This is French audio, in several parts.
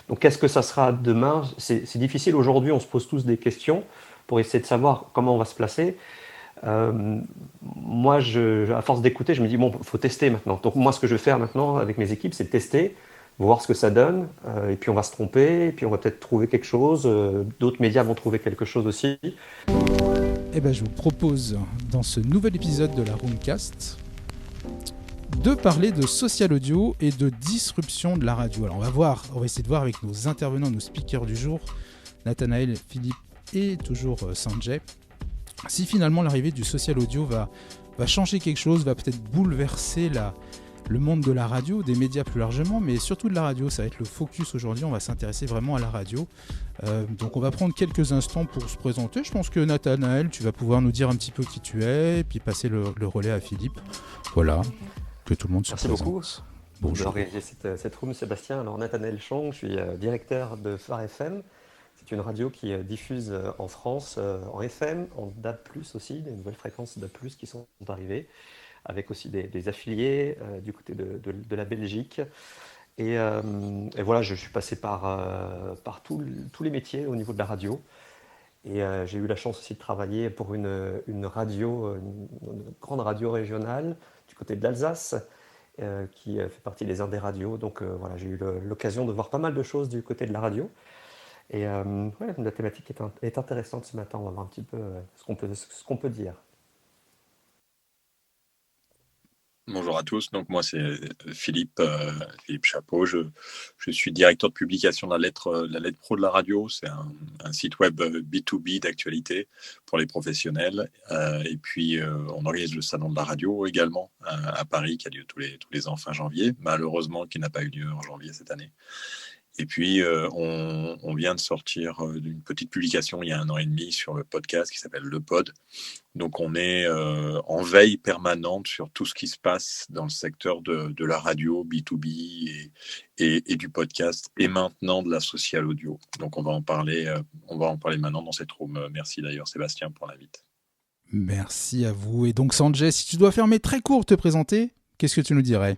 Donc qu'est-ce que ça sera demain? C'est difficile. Aujourd'hui, on se pose tous des questions pour essayer de savoir comment on va se placer. Euh, Moi, à force d'écouter, je me dis, bon, il faut tester maintenant. Donc moi, ce que je vais faire maintenant avec mes équipes, c'est tester, voir ce que ça donne, et puis on va se tromper, et puis on va peut-être trouver quelque chose, d'autres médias vont trouver quelque chose aussi. Eh ben, je vous propose, dans ce nouvel épisode de la Roomcast, de parler de social audio et de disruption de la radio. Alors on va essayer de voir avec nos intervenants, nos speakers du jour, Nathanaël, Philippe et toujours Sanjay, si finalement l'arrivée du social audio va changer quelque chose, va peut-être bouleverser le monde de la radio, des médias plus largement, mais surtout de la radio. Ça va être le focus aujourd'hui, on va s'intéresser vraiment à la radio. Donc on va prendre quelques instants pour se présenter. Je pense que Nathanaël, tu vas pouvoir nous dire un petit peu qui tu es, et puis passer le relais à Philippe. Voilà, que tout le monde se Merci présente. beaucoup Bonjour. d'organiser cette room, Sébastien. Alors, Nathanaël Chong, je suis directeur de Phare FM. C'est une radio qui diffuse en France en FM, en DAB+, aussi, des nouvelles fréquences DAB+, qui sont arrivées, avec aussi des affiliés du côté de la Belgique. Et voilà, je suis passé par tous les métiers au niveau de la radio. Et j'ai eu la chance aussi de travailler pour une radio, une grande radio régionale du côté de l'Alsace, qui fait partie des Indes radios. Donc voilà, j'ai eu l'occasion de voir pas mal de choses du côté de la radio. Et ouais, la thématique est intéressante ce matin. On va voir un petit peu ce qu'on peut dire. Bonjour à tous, donc moi c'est Philippe Chapeau, je suis directeur de publication de la lettre pro de la radio, c'est un site web B2B d'actualité pour les professionnels, et puis on organise le salon de la radio également à Paris qui a lieu tous les ans fin janvier, malheureusement qui n'a pas eu lieu en janvier cette année. Et puis, on vient de sortir d'une petite publication il y a 1 an et demi sur le podcast qui s'appelle Le Pod. Donc, on est en veille permanente sur tout ce qui se passe dans le secteur de la radio, B2B et du podcast, et maintenant de la social audio. Donc, on va en parler maintenant dans cette room. Merci d'ailleurs, Sébastien, pour l'invite. Merci à vous. Et donc, Sanjay, si tu dois fermer très court te présenter, qu'est-ce que tu nous dirais ?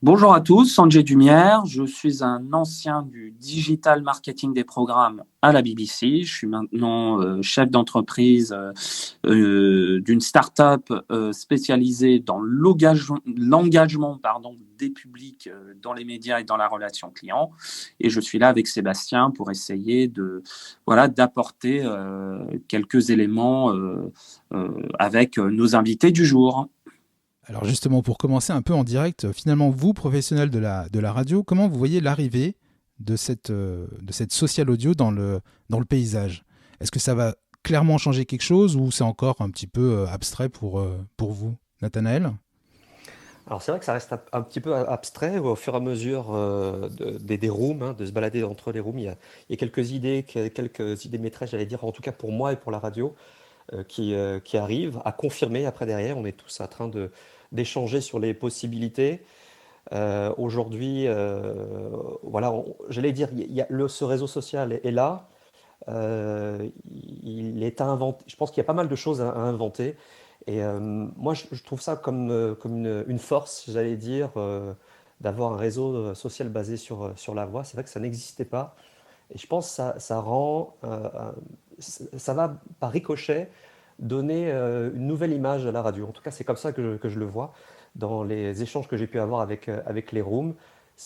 Bonjour à tous, Sanjay Dumière, je suis un ancien du digital marketing des programmes à la BBC. Je suis maintenant chef d'entreprise d'une start-up spécialisée dans l'engagement des publics dans les médias et dans la relation client. Et je suis là avec Sébastien pour essayer d'apporter quelques éléments avec nos invités du jour. Alors justement, pour commencer un peu en direct, finalement, vous, professionnels de la radio, comment vous voyez l'arrivée de cette social audio dans le paysage ? Est-ce que ça va clairement changer quelque chose ou c'est encore un petit peu abstrait pour vous, Nathanaël ? Alors c'est vrai que ça reste un petit peu abstrait au fur et à mesure des rooms, de se balader entre les rooms. Il y a quelques idées maîtresses, j'allais dire, en tout cas pour moi et pour la radio, qui arrivent à confirmer. Après, derrière, on est tous en train d'échanger sur les possibilités. Aujourd'hui, voilà, j'allais dire, ce réseau social est là. Il est à inventer. Je pense qu'il y a pas mal de choses à inventer. Et moi, je trouve ça comme une force, j'allais dire, d'avoir un réseau social basé sur la voix. C'est vrai que ça n'existait pas. Et je pense que ça rend, ça va par ricochet donner une nouvelle image à la radio. En tout cas, c'est comme ça que je le vois dans les échanges que j'ai pu avoir avec les rooms.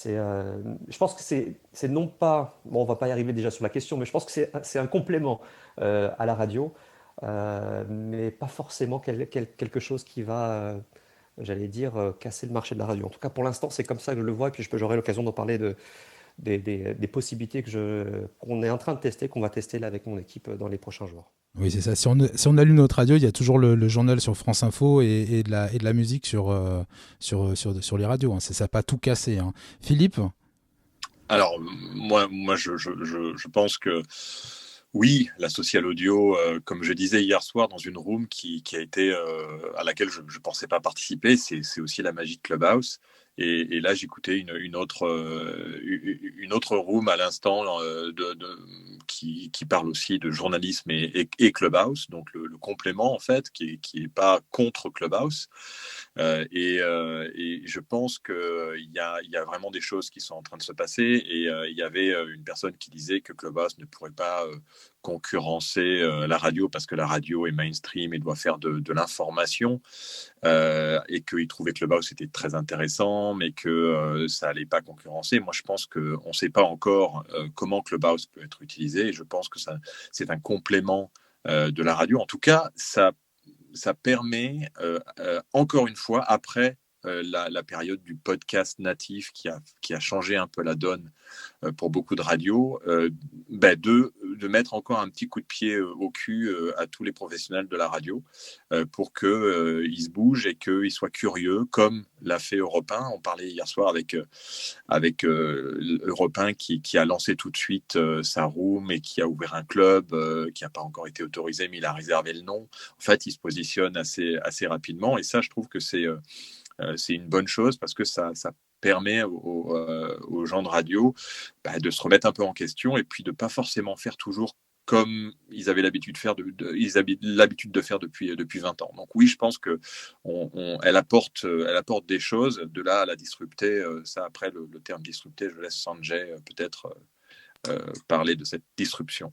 Je pense que c'est non pas, bon, on va pas y arriver déjà sur la question, mais je pense que c'est un complément à la radio, mais pas forcément quelque chose qui va, j'allais dire, casser le marché de la radio. En tout cas, pour l'instant, c'est comme ça que je le vois, et puis j'aurai l'occasion d'en parler des possibilités qu'on est en train de tester, qu'on va tester là avec mon équipe dans les prochains jours. Oui, c'est ça. Si on allume notre radio, il y a toujours le journal sur France Info et de la musique sur les radios. Hein. Ça n'a pas tout cassé. Hein. Philippe ? Alors, moi je pense que oui, la social audio, comme je disais hier soir dans une room qui a été à laquelle je ne pensais pas participer, c'est aussi la magie de Clubhouse. Et là, j'écoutais une autre room à l'instant qui parle aussi de journalisme et Clubhouse, donc le complément en fait, qui est pas contre Clubhouse. Et je pense qu'il y a vraiment des choses qui sont en train de se passer. Et il y avait une personne qui disait que Clubhouse ne pourrait pas concurrencer la radio parce que la radio est mainstream et doit faire de l'information, et qu'il trouvait que Clubhouse était très intéressant, mais que ça allait pas concurrencer. Moi, je pense qu'on ne sait pas encore comment Clubhouse peut être utilisé, et je pense que c'est un complément de la radio. En tout cas, ça permet, encore une fois, après la période du podcast natif qui a changé un peu la donne pour beaucoup de radios, de mettre encore un petit coup de pied au cul à tous les professionnels de la radio pour qu'ils se bougent et qu'ils soient curieux, comme l'a fait Europe 1. On parlait hier soir avec Europe 1 qui a lancé tout de suite sa room et qui a ouvert un club qui n'a pas encore été autorisé, mais il a réservé le nom. En fait, il se positionne assez rapidement, et ça, je trouve que c'est une bonne chose, parce que ça permet aux gens de radio de se remettre un peu en question, et puis de ne pas forcément faire toujours comme ils avaient l'habitude de faire, de faire depuis 20 ans. Donc oui, je pense qu'elle apporte des choses. De là à la disrupter, ça, après le terme disrupter, je laisse Sanjay peut-être parler de cette disruption.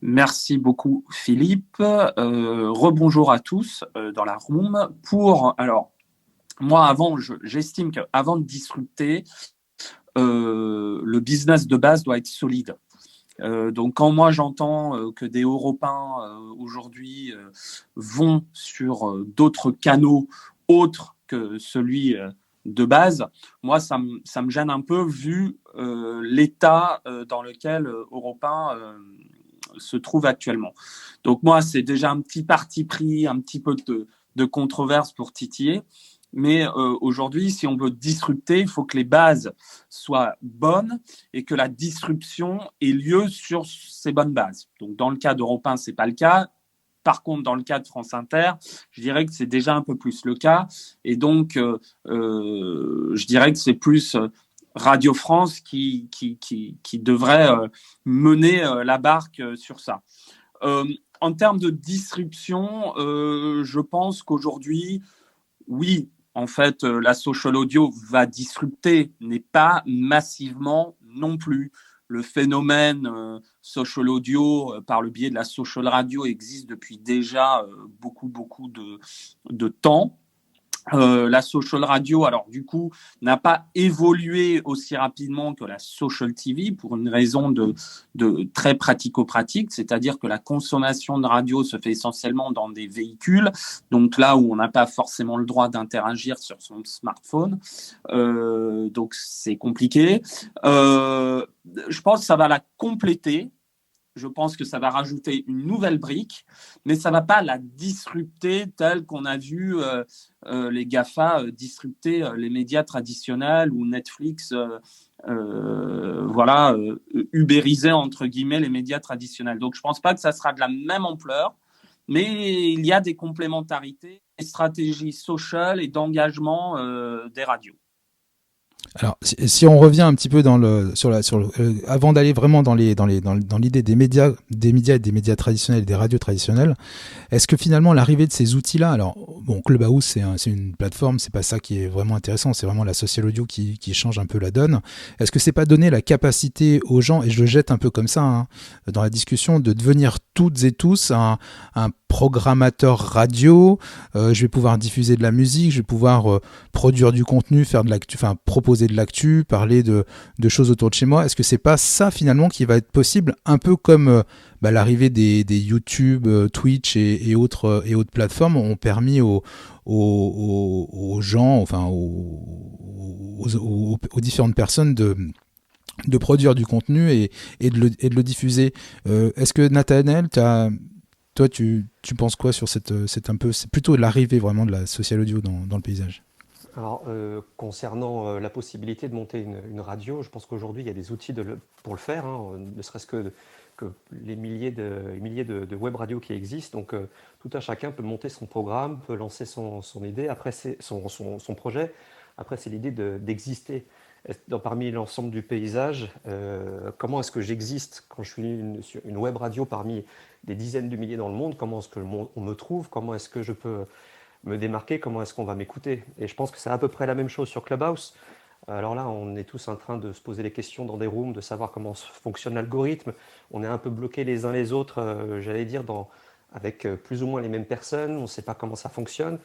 Merci beaucoup, Philippe. Rebonjour à tous dans la room. Alors, moi, j'estime qu'avant de disrupter, le business de base doit être solide. Donc, quand moi j'entends que des Européens aujourd'hui vont sur d'autres canaux autres que celui de base, moi ça me gêne un peu, vu l'état dans lequel Européens se trouve actuellement. Donc moi, c'est déjà un petit parti pris, un petit peu de controverse pour titiller. Mais aujourd'hui, si on veut disrupter, il faut que les bases soient bonnes et que la disruption ait lieu sur ces bonnes bases. Donc, dans le cas d'Europe 1, ce n'est pas le cas. Par contre, dans le cas de France Inter, je dirais que c'est déjà un peu plus le cas. Et donc, je dirais que c'est plus Radio France qui devrait mener la barque sur ça. En termes de disruption, je pense qu'aujourd'hui, oui, en fait, la social audio va disrupter, mais pas massivement non plus. Le phénomène social audio par le biais de la social radio existe depuis déjà beaucoup de temps. La social radio, alors du coup, n'a pas évolué aussi rapidement que la social TV pour une raison de très pratico-pratique, c'est-à-dire que la consommation de radio se fait essentiellement dans des véhicules, donc là où on n'a pas forcément le droit d'interagir sur son smartphone, donc c'est compliqué. Je pense que ça va la compléter. Je pense que ça va rajouter une nouvelle brique, mais ça ne va pas la disrupter telle qu'on a vu les GAFA disrupter les médias traditionnels, ou Netflix ubériser entre guillemets les médias traditionnels. Donc je ne pense pas que ça sera de la même ampleur, mais il y a des complémentarités, des stratégies sociales et d'engagement des radios. Alors, si on revient un petit peu avant d'aller vraiment dans l'idée des médias et des médias traditionnels, des radios traditionnelles, est-ce que finalement l'arrivée de ces outils-là, alors bon, Clubhouse c'est une plateforme, c'est pas ça qui est vraiment intéressant, c'est vraiment la social audio qui change un peu la donne. Est-ce que c'est pas donner la capacité aux gens, et je le jette un peu comme ça dans la discussion, de devenir toutes et tous un programmateur radio, je vais pouvoir diffuser de la musique, je vais pouvoir produire du contenu, faire de l'actu, enfin proposer de l'actu, parler de choses autour de chez moi. Est-ce que c'est pas ça finalement qui va être possible, un peu comme l'arrivée des YouTube, Twitch et autres plateformes ont permis aux gens, enfin aux différentes personnes de produire du contenu et de le diffuser. Est-ce que Nathanaël, toi, tu penses quoi sur c'est plutôt l'arrivée vraiment de la social audio dans le paysage? Alors, concernant la possibilité de monter une radio, je pense qu'aujourd'hui, il y a des outils pour le faire, ne serait-ce que les milliers de web radios qui existent. Donc, tout un chacun peut monter son programme, peut lancer son idée, après son projet. Après, c'est l'idée d'exister. Parmi l'ensemble du paysage, comment est-ce que j'existe quand je suis sur une web radio parmi des dizaines de milliers dans le monde? Comment est-ce que on me trouve? Comment est-ce que je peux me démarquer? Comment est-ce qu'on va m'écouter? Et je pense que c'est à peu près la même chose sur Clubhouse. Alors là, on est tous en train de se poser les questions dans des rooms, de savoir comment fonctionne l'algorithme. On est un peu bloqués les uns les autres, j'allais dire, avec plus ou moins les mêmes personnes. On ne sait pas comment ça fonctionne.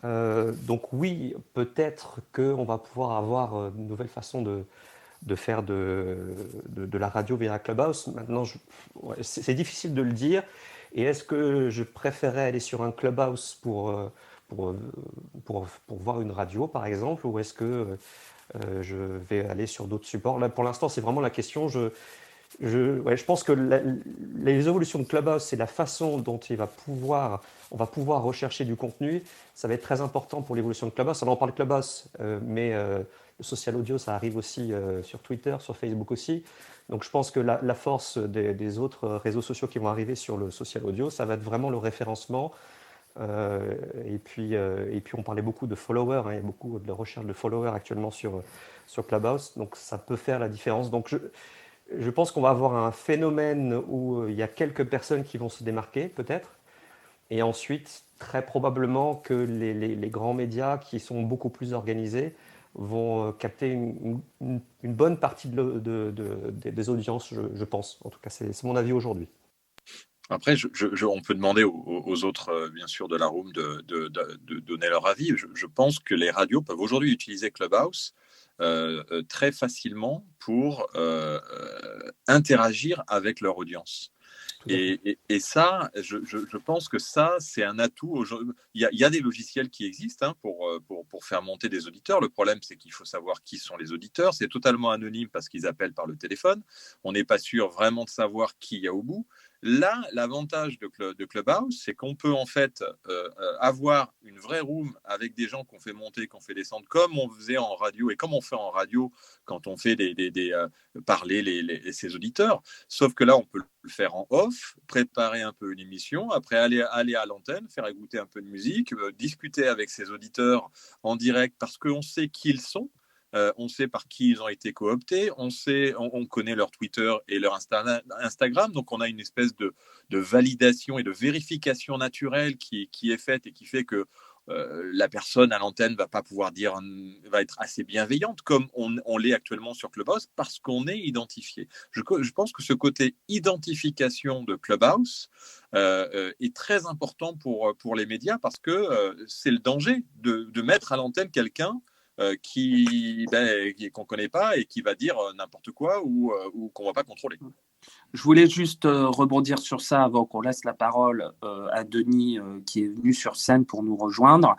Donc oui, peut-être qu'on va pouvoir avoir une nouvelle façon de faire de la radio via Clubhouse. Maintenant, ouais, c'est difficile de le dire. Et est-ce que je préférais aller sur un Clubhouse pour, euh, pour voir une radio, par exemple, ou est-ce que je vais aller sur d'autres supports? Là, pour l'instant, c'est vraiment la question. Ouais, je pense que les évolutions de Clubhouse, c'est la façon dont on va pouvoir rechercher du contenu. Ça va être très important pour l'évolution de Clubhouse. On en parle Clubhouse, mais le social audio, ça arrive aussi sur Twitter, sur Facebook aussi. Donc je pense que la force des autres réseaux sociaux qui vont arriver sur le social audio, ça va être vraiment le référencement. Et puis on parlait beaucoup de followers, hein, il y a beaucoup de recherche de followers actuellement sur Clubhouse, donc ça peut faire la différence. Donc je pense qu'on va avoir un phénomène où il y a quelques personnes qui vont se démarquer, peut-être, et ensuite, très probablement que les grands médias qui sont beaucoup plus organisés vont capter une bonne partie des audiences, je pense. En tout cas, c'est mon avis aujourd'hui. Après, on peut demander aux autres, bien sûr, de la room de donner leur avis. Je pense que les radios peuvent aujourd'hui utiliser Clubhouse très facilement pour interagir avec leur audience. Et ça, je pense que ça, c'est un atout. Il y a des logiciels qui existent, hein, pour faire monter des auditeurs. Le problème, c'est qu'il faut savoir qui sont les auditeurs. C'est totalement anonyme parce qu'ils appellent par le téléphone. On n'est pas sûr vraiment de savoir qui il y a au bout. Là, l'avantage de Clubhouse, c'est qu'on peut en fait avoir une vraie room avec des gens qu'on fait monter, qu'on fait descendre, comme on faisait en radio et comme on fait en radio quand on fait parler ses auditeurs. Sauf que là, on peut le faire en off, préparer un peu une émission, après aller à l'antenne, faire écouter un peu de musique, discuter avec ses auditeurs en direct parce qu'on sait qui ils sont. On sait par qui ils ont été cooptés, on connaît leur Twitter et leur Instagram, donc on a une espèce de validation et de vérification naturelle qui est faite et qui fait que la personne à l'antenne va pas pouvoir va être assez bienveillante comme on l'est actuellement sur Clubhouse parce qu'on est identifié. Je pense que ce côté identification de Clubhouse est très important pour les médias parce que c'est le danger de mettre à l'antenne quelqu'un qu'on ne connaît pas et qui va dire n'importe quoi ou qu'on ne va pas contrôler. Je voulais juste rebondir sur ça avant qu'on laisse la parole à Denis qui est venu sur scène pour nous rejoindre.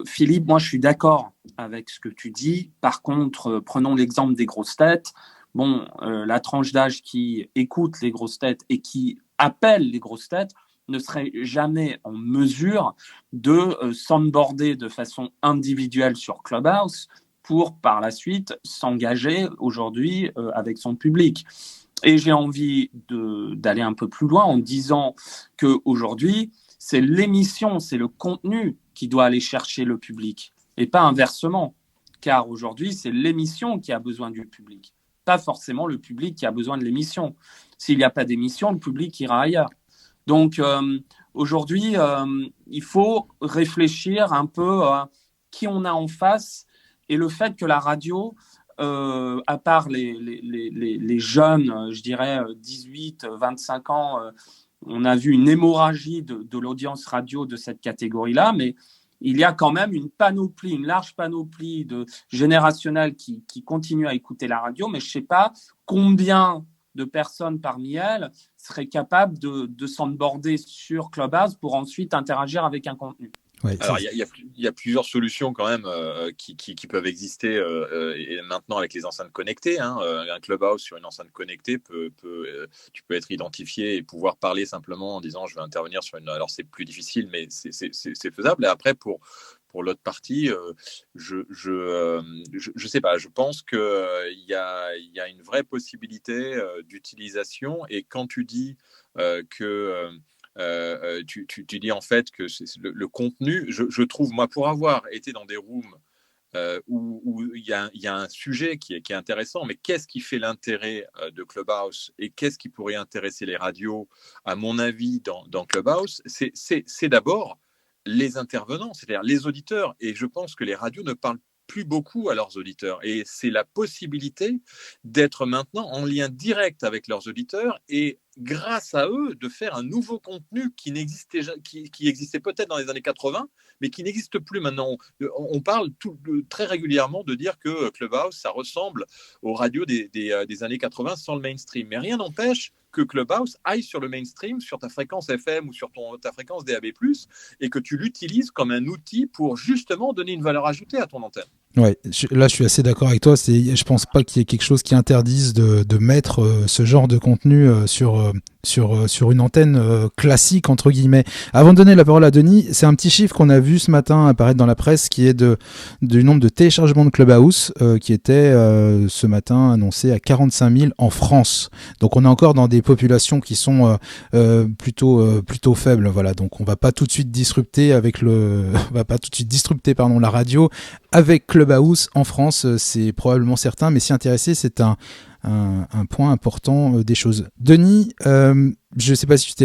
Philippe, moi je suis d'accord avec ce que tu dis. Par contre, prenons l'exemple des grosses têtes. Bon, la tranche d'âge qui écoute les grosses têtes et qui appelle les grosses têtes ne serait jamais en mesure de s'onboarder de façon individuelle sur Clubhouse pour par la suite s'engager aujourd'hui avec son public. Et j'ai envie d'aller un peu plus loin en disant qu'aujourd'hui, c'est l'émission, c'est le contenu qui doit aller chercher le public et pas inversement. Car aujourd'hui, c'est l'émission qui a besoin du public, pas forcément le public qui a besoin de l'émission. S'il n'y a pas d'émission, le public ira ailleurs. Donc aujourd'hui, il faut réfléchir un peu à qui on a en face et le fait que la radio, à part les jeunes, je dirais 18, 25 ans, on a vu une hémorragie de l'audience radio de cette catégorie-là, mais il y a quand même une large panoplie générationnelle qui continue à écouter la radio, mais je ne sais pas combien de personnes parmi elles seraient capables de s'onboarder sur Clubhouse pour ensuite interagir avec un contenu. Ouais, alors, il y a plusieurs solutions quand même qui peuvent exister et maintenant avec les enceintes connectées. Hein, un Clubhouse sur une enceinte connectée tu peux être identifié et pouvoir parler simplement en disant je vais intervenir sur une. Alors c'est plus difficile, mais c'est faisable. Et après pour l'autre partie, je sais pas. Je pense que il y a une vraie possibilité d'utilisation. Et quand tu dis que tu dis en fait que c'est le contenu, je trouve, moi, pour avoir été dans des rooms où il y a un sujet qui est intéressant, mais qu'est-ce qui fait l'intérêt de Clubhouse et qu'est-ce qui pourrait intéresser les radios, à mon avis, dans Clubhouse, c'est d'abord les intervenants, c'est-à-dire les auditeurs. Et je pense que les radios ne parlent plus beaucoup à leurs auditeurs. Et c'est la possibilité d'être maintenant en lien direct avec leurs auditeurs et grâce à eux de faire un nouveau contenu qui existait peut-être dans les années 80, mais qui n'existe plus maintenant. On parle très régulièrement de dire que Clubhouse, ça ressemble aux radios des années 80 sans le mainstream. Mais rien n'empêche que Clubhouse aille sur le mainstream, sur ta fréquence FM ou sur ta fréquence DAB+, et que tu l'utilises comme un outil pour justement donner une valeur ajoutée à ton antenne. Ouais, là je suis assez d'accord avec toi. Je pense pas qu'il y ait quelque chose qui interdise de mettre ce genre de contenu sur une antenne classique entre guillemets. Avant de donner la parole à Denis, c'est un petit chiffre qu'on a vu ce matin apparaître dans la presse qui est du nombre de téléchargements de Clubhouse qui était ce matin annoncé à 45 000 en France. Donc on est encore dans des populations qui sont plutôt faibles. Voilà, donc on va pas tout de suite disrupter la radio avec Clubhouse en France, c'est probablement certain, mais s'y intéresser, c'est un point important des choses. Denis, je ne sais pas si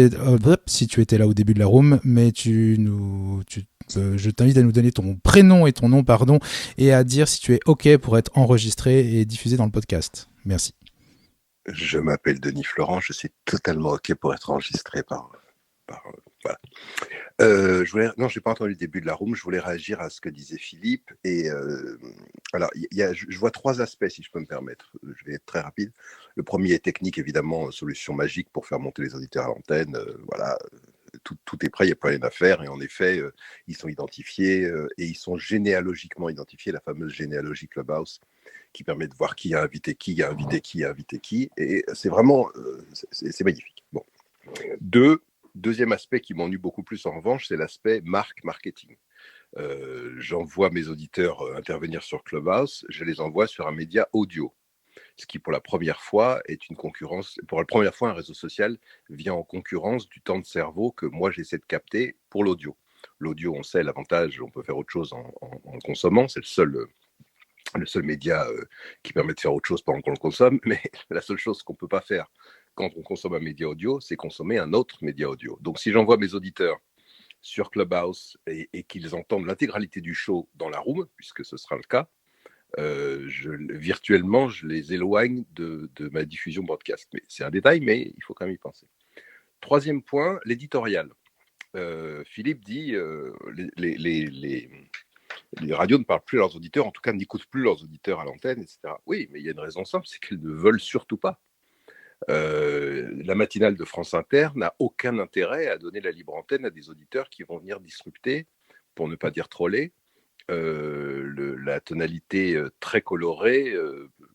tu étais là au début de la room, mais je t'invite à nous donner ton prénom et ton nom, et à dire si tu es OK pour être enregistré et diffusé dans le podcast. Merci. Je m'appelle Denis Florent, je suis totalement OK pour être enregistré voilà. Non, j'ai pas entendu le début de la room. Je voulais réagir à ce que disait Philippe. Et alors, je vois trois aspects, si je peux me permettre. Je vais être très rapide. Le premier est technique, évidemment, solution magique pour faire monter les auditeurs à l'antenne. Voilà, tout est prêt, il n'y a pas rien à faire. Et en effet, ils sont identifiés et ils sont généalogiquement identifiés, la fameuse généalogie Clubhouse, qui permet de voir qui a invité qui, a invité qui, a invité qui. Et c'est vraiment, c'est magnifique. Bon. Deuxième aspect qui m'ennuie beaucoup plus en revanche, c'est l'aspect marketing. J'envoie mes auditeurs intervenir sur Clubhouse, je les envoie sur un média audio, ce qui pour la première fois est une concurrence. Pour la première fois, un réseau social vient en concurrence du temps de cerveau que moi j'essaie de capter pour l'audio. L'audio, on sait l'avantage, on peut faire autre chose en consommant, c'est le seul média qui permet de faire autre chose pendant qu'on le consomme, mais la seule chose qu'on ne peut pas faire quand on consomme un média audio, c'est consommer un autre média audio. Donc, si j'envoie mes auditeurs sur Clubhouse et qu'ils entendent l'intégralité du show dans la room, puisque ce sera le cas, virtuellement, je les éloigne de ma diffusion broadcast. Mais c'est un détail, mais il faut quand même y penser. Troisième point, l'éditorial. Philippe dit les radios ne parlent plus à leurs auditeurs, en tout cas n'écoutent plus leurs auditeurs à l'antenne, etc. Oui, mais il y a une raison simple, c'est qu'elles ne veulent surtout pas. La matinale de France Inter n'a aucun intérêt à donner la libre antenne à des auditeurs qui vont venir disrupter, pour ne pas dire troller, la tonalité très colorée,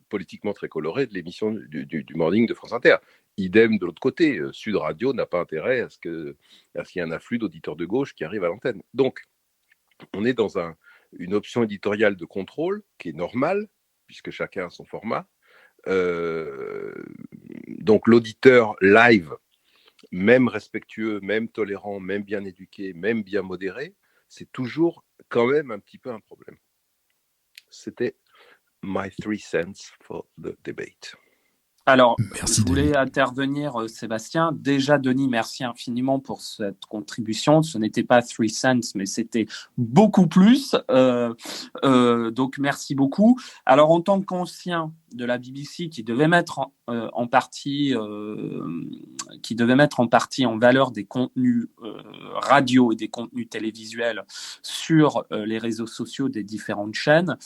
politiquement très colorée de l'émission du morning de France Inter. Idem de l'autre côté, Sud Radio n'a pas intérêt à ce qu'il y ait un afflux d'auditeurs de gauche qui arrivent à l'antenne. Donc, on est dans une option éditoriale de contrôle qui est normale, puisque chacun a son format. Donc l'auditeur live, même respectueux, même tolérant, même bien éduqué, même bien modéré, c'est toujours quand même un petit peu un problème. C'était my 3 cents for the debate. Alors, merci, je voulais Denis. intervenir, Sébastien. Déjà, Denis, merci infiniment pour cette contribution. Ce n'était pas 3 cents, mais c'était beaucoup plus. Donc, merci beaucoup. Alors, en tant qu'ancien de la BBC qui devait mettre en partie en valeur des contenus radio et des contenus télévisuels sur les réseaux sociaux des différentes chaînes,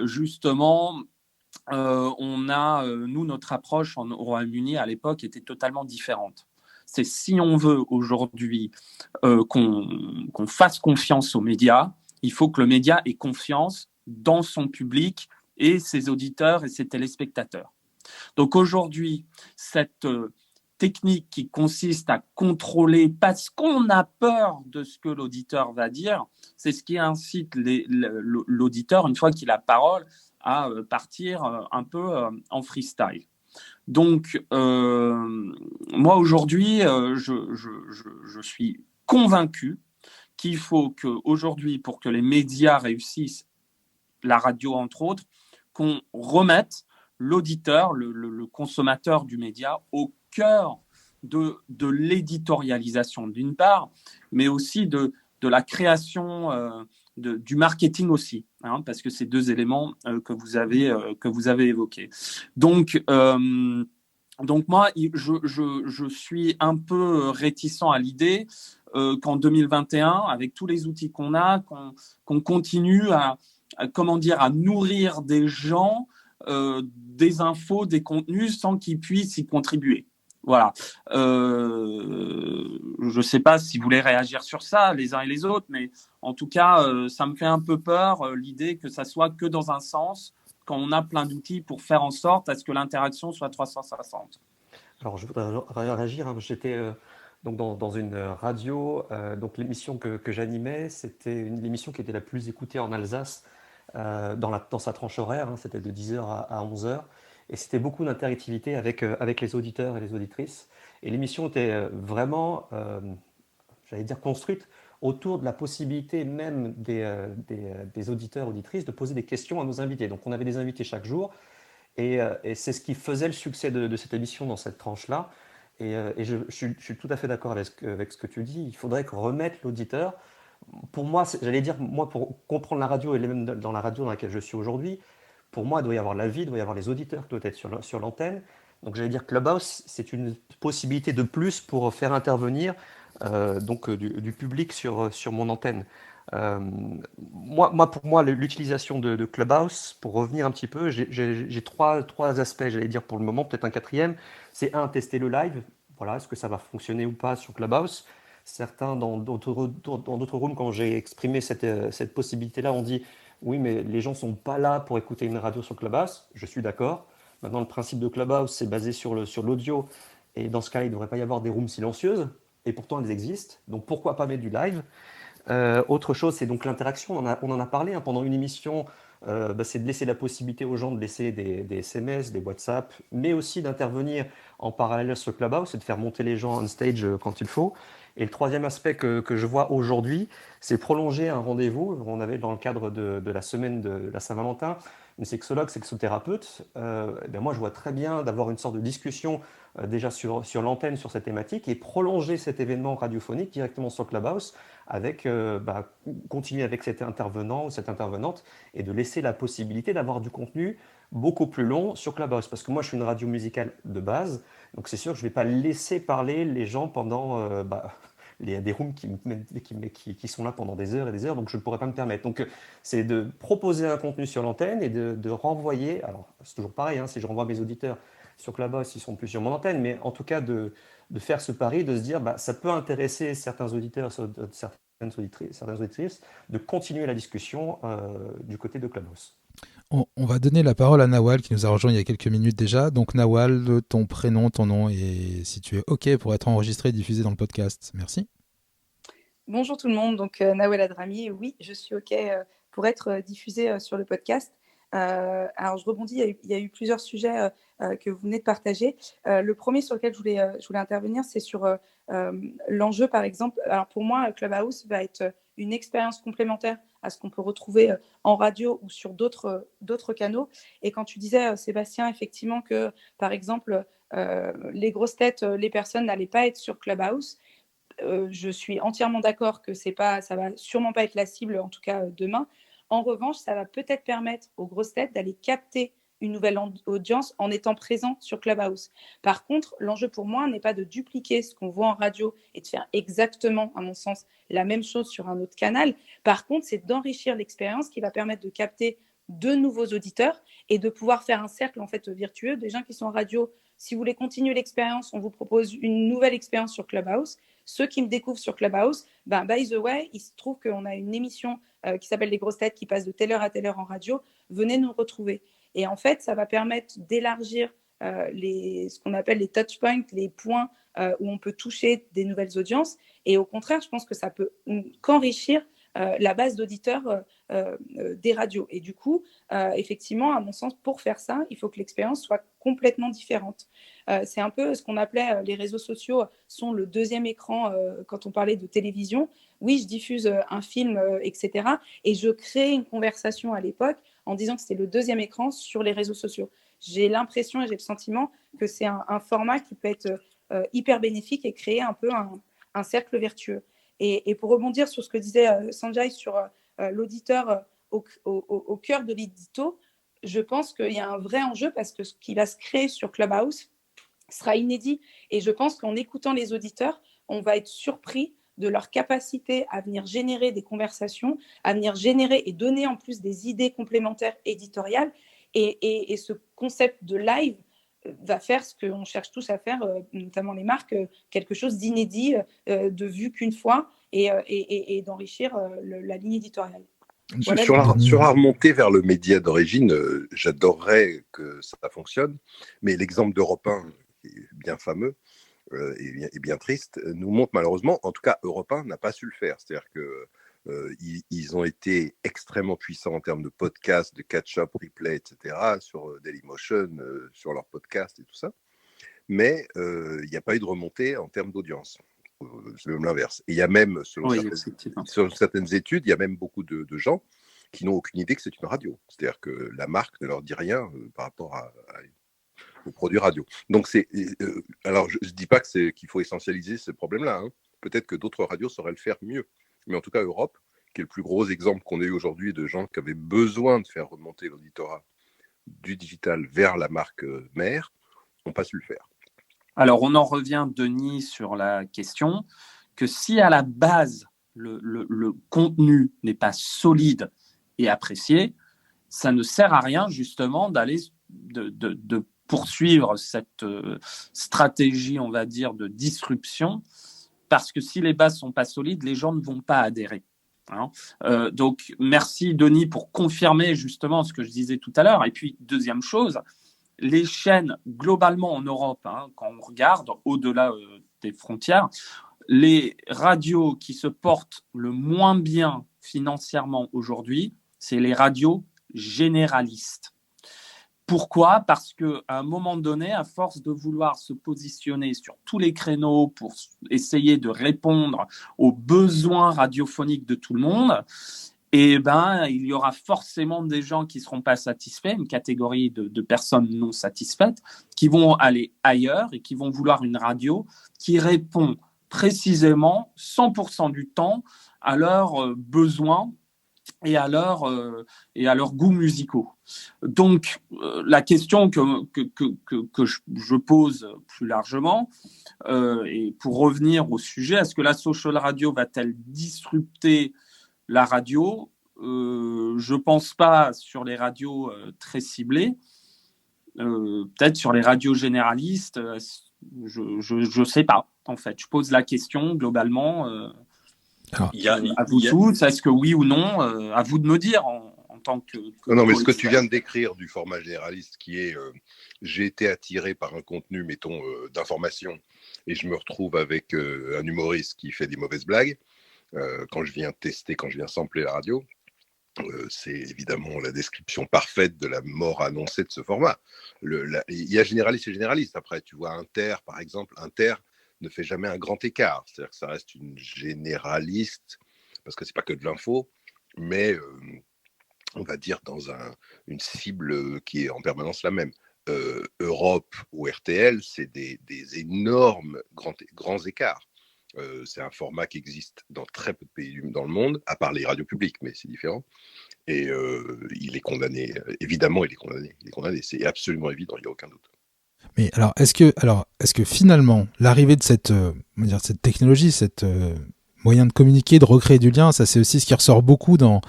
justement, nous, notre approche au Royaume-Uni à l'époque était totalement différente. C'est si on veut aujourd'hui qu'on fasse confiance aux médias, il faut que le média ait confiance dans son public et ses auditeurs et ses téléspectateurs. Donc aujourd'hui, cette technique qui consiste à contrôler parce qu'on a peur de ce que l'auditeur va dire, c'est ce qui incite l'auditeur, une fois qu'il a parole, à partir un peu en freestyle. Donc, moi aujourd'hui, je suis convaincu qu'il faut qu'aujourd'hui, pour que les médias réussissent la radio entre autres, qu'on remette l'auditeur, le consommateur du média au cœur de l'éditorialisation d'une part, mais aussi de la création, du marketing aussi, hein, parce que c'est deux éléments que vous avez évoqués. Donc moi, je suis un peu réticent à l'idée qu'en 2021, avec tous les outils qu'on a, qu'on continue à nourrir des gens des infos, des contenus sans qu'ils puissent y contribuer. Voilà. Je ne sais pas si vous voulez réagir sur ça, les uns et les autres, mais en tout cas, ça me fait un peu peur, l'idée que ça soit que dans un sens, quand on a plein d'outils pour faire en sorte à ce que l'interaction soit 360. Alors, je voudrais réagir, hein. J'étais donc dans une radio. Donc, l'émission que j'animais, c'était l'émission qui était la plus écoutée en Alsace dans sa tranche horaire. Hein. C'était de 10h à 11h. Et c'était beaucoup d'interactivité avec les auditeurs et les auditrices. Et l'émission était vraiment, j'allais dire, construite autour de la possibilité même des auditeurs, auditrices de poser des questions à nos invités. Donc, on avait des invités chaque jour. Et c'est ce qui faisait le succès de cette émission dans cette tranche-là. Et je suis tout à fait d'accord avec ce que tu dis. Il faudrait remettre l'auditeur. Pour moi, j'allais dire, moi, pour comprendre la radio, et même dans la radio dans laquelle je suis aujourd'hui, pour moi, il doit y avoir la vie, il doit y avoir les auditeurs qui doivent être sur l'antenne. Donc, j'allais dire, Clubhouse, c'est une possibilité de plus pour faire intervenir du public sur mon antenne. Pour moi, l'utilisation de Clubhouse, pour revenir un petit peu, j'ai trois aspects, j'allais dire pour le moment, peut-être un quatrième. C'est tester le live. Voilà, est-ce que ça va fonctionner ou pas sur Clubhouse? Certains, dans d'autres rooms, quand j'ai exprimé cette possibilité-là, ont dit oui, mais les gens ne sont pas là pour écouter une radio sur Clubhouse. Je suis d'accord. Maintenant, le principe de Clubhouse, c'est basé sur l'audio. Et dans ce cas, il ne devrait pas y avoir des rooms silencieuses. Et pourtant, elles existent. Donc, pourquoi pas mettre du live? Autre chose, c'est donc l'interaction. On en a parlé pendant une émission. C'est de laisser la possibilité aux gens de laisser des SMS, des WhatsApp, mais aussi d'intervenir en parallèle sur Clubhouse et de faire monter les gens on stage quand il faut. Et le troisième aspect que je vois aujourd'hui, c'est prolonger un rendez-vous. On avait dans le cadre de la semaine de la Saint-Valentin une sexologue, sexothérapeute. Moi, je vois très bien d'avoir une sorte de discussion déjà sur l'antenne sur cette thématique et prolonger cet événement radiophonique directement sur Clubhouse avec continuer avec cet intervenant ou cette intervenante et de laisser la possibilité d'avoir du contenu beaucoup plus long sur Clubhouse. Parce que moi, je suis une radio musicale de base, donc c'est sûr que je ne vais pas laisser parler les gens pendant des rooms qui sont là pendant des heures et des heures, donc je ne pourrais pas me permettre. Donc c'est de proposer un contenu sur l'antenne et de renvoyer, alors c'est toujours pareil, hein, si je renvoie mes auditeurs sur Clubhouse, ils ne sont plus sur mon antenne, mais en tout cas de faire ce pari, de se dire ça peut intéresser certains auditeurs, certaines auditrices, de continuer la discussion du côté de Clubhouse. On va donner la parole à Nawal qui nous a rejoint il y a quelques minutes déjà. Donc Nawal, ton prénom, ton nom et si tu es OK pour être enregistré et diffusé dans le podcast. Merci. Bonjour tout le monde, donc Nawal Adrami, oui, je suis OK pour être diffusé sur le podcast. Alors je rebondis, il y a eu plusieurs sujets que vous venez de partager. Le premier sur lequel je voulais intervenir, c'est sur l'enjeu par exemple. Alors pour moi, Clubhouse va être une expérience complémentaire à ce qu'on peut retrouver en radio ou sur d'autres canaux. Et quand tu disais, Sébastien, effectivement que par exemple, les grosses têtes, les personnes n'allaient pas être sur Clubhouse, je suis entièrement d'accord que ça va sûrement pas être la cible, en tout cas demain. En revanche, ça va peut-être permettre aux grosses têtes d'aller capter une nouvelle audience en étant présent sur Clubhouse. Par contre, l'enjeu pour moi n'est pas de dupliquer ce qu'on voit en radio et de faire exactement, à mon sens, la même chose sur un autre canal. Par contre, c'est d'enrichir l'expérience qui va permettre de capter de nouveaux auditeurs et de pouvoir faire un cercle en fait vertueux des gens qui sont en radio. Si vous voulez continuer l'expérience, on vous propose une nouvelle expérience sur Clubhouse. Ceux qui me découvrent sur Clubhouse, by the way, il se trouve qu'on a une émission qui s'appelle Les Grosses Têtes qui passe de telle heure à telle heure en radio. Venez nous retrouver. Et en fait, ça va permettre d'élargir ce qu'on appelle les touch points, les points où on peut toucher des nouvelles audiences. Et au contraire, je pense que ça peut qu'enrichir la base d'auditeurs des radios. Et du coup, effectivement, à mon sens, pour faire ça, il faut que l'expérience soit complètement différente. C'est un peu ce qu'on appelait les réseaux sociaux sont le deuxième écran quand on parlait de télévision. Oui, je diffuse un film, etc. Et je crée une conversation à l'époque en disant que c'était le deuxième écran sur les réseaux sociaux. J'ai l'impression et j'ai le sentiment que c'est un format qui peut être hyper bénéfique et créer un peu un cercle vertueux. Et pour rebondir sur ce que disait Sanjay sur l'auditeur au cœur de l'édito, je pense qu'il y a un vrai enjeu parce que ce qui va se créer sur Clubhouse sera inédit. Et je pense qu'en écoutant les auditeurs, on va être surpris de leur capacité à venir générer des conversations, à venir générer et donner en plus des idées complémentaires éditoriales. Et ce concept de live va faire ce qu'on cherche tous à faire, notamment les marques, quelque chose d'inédit, de vu qu'une fois, et d'enrichir la ligne éditoriale. Voilà. Sur la remontée vers le média d'origine, j'adorerais que ça fonctionne, mais l'exemple d'Europe 1, qui est bien fameux et bien triste, nous montre malheureusement, en tout cas Europe 1 n'a pas su le faire. C'est-à-dire que ils ont été extrêmement puissants en termes de podcasts, de catch-up, replay, etc., sur Dailymotion, sur leur podcast et tout ça. Mais il n'y a pas eu de remontée en termes d'audience. C'est même l'inverse. Et il y a même, selon certaines études, il y a même beaucoup de gens qui n'ont aucune idée que c'est une radio. C'est-à-dire que la marque ne leur dit rien par rapport aux produits radio. Donc, alors, je ne dis pas qu'il faut essentialiser ce problème-là. Hein. Peut-être que d'autres radios sauraient le faire mieux. Mais en tout cas, Europe, qui est le plus gros exemple qu'on ait eu aujourd'hui de gens qui avaient besoin de faire remonter l'auditorat du digital vers la marque mère, n'ont pas su le faire. Alors, on en revient, Denis, sur la question que si à la base, le contenu n'est pas solide et apprécié, ça ne sert à rien, justement, de poursuivre cette stratégie, on va dire, de disruption, parce que si les bases ne sont pas solides, les gens ne vont pas adhérer. Hein. Donc, merci, Denis, pour confirmer justement ce que je disais tout à l'heure. Et puis, deuxième chose, les chaînes, globalement en Europe, quand on regarde au-delà des frontières, les radios qui se portent le moins bien financièrement aujourd'hui, c'est les radios généralistes. Pourquoi ? Parce qu'à un moment donné, à force de vouloir se positionner sur tous les créneaux pour essayer de répondre aux besoins radiophoniques de tout le monde, il y aura forcément des gens qui ne seront pas satisfaits, une catégorie de personnes non satisfaites, qui vont aller ailleurs et qui vont vouloir une radio qui répond précisément 100% du temps à leurs besoins et à leurs goûts musicaux. Donc, la question que je pose plus largement, et pour revenir au sujet, est-ce que la social radio va-t-elle disrupter la radio? Je pense pas sur les radios très ciblées. Peut-être sur les radios généralistes, je sais pas, en fait. Je pose la question globalement à vous tous. Est-ce que oui ou non, à vous de me dire en tant que non, mais ce que tu viens de décrire du format généraliste qui est j'ai été attiré par un contenu, mettons, d'information, et je me retrouve avec un humoriste qui fait des mauvaises blagues quand je viens sampler la radio. C'est évidemment la description parfaite de la mort annoncée de ce format. Il y a généraliste et généraliste. Après, tu vois Inter, par exemple. Inter ne fait jamais un grand écart. C'est-à-dire que ça reste une généraliste, parce que c'est pas que de l'info, mais on va dire dans une cible qui est en permanence la même. Europe ou RTL, c'est des énormes grands écarts. C'est un format qui existe dans très peu de pays dans le monde, à part les radios publiques, mais c'est différent. Et il est condamné. Évidemment, il est condamné. C'est absolument évident, il n'y a aucun doute. Mais alors, est-ce que finalement, l'arrivée de cette technologie, cette moyen de communiquer, de recréer du lien, ça c'est aussi ce qui ressort beaucoup dans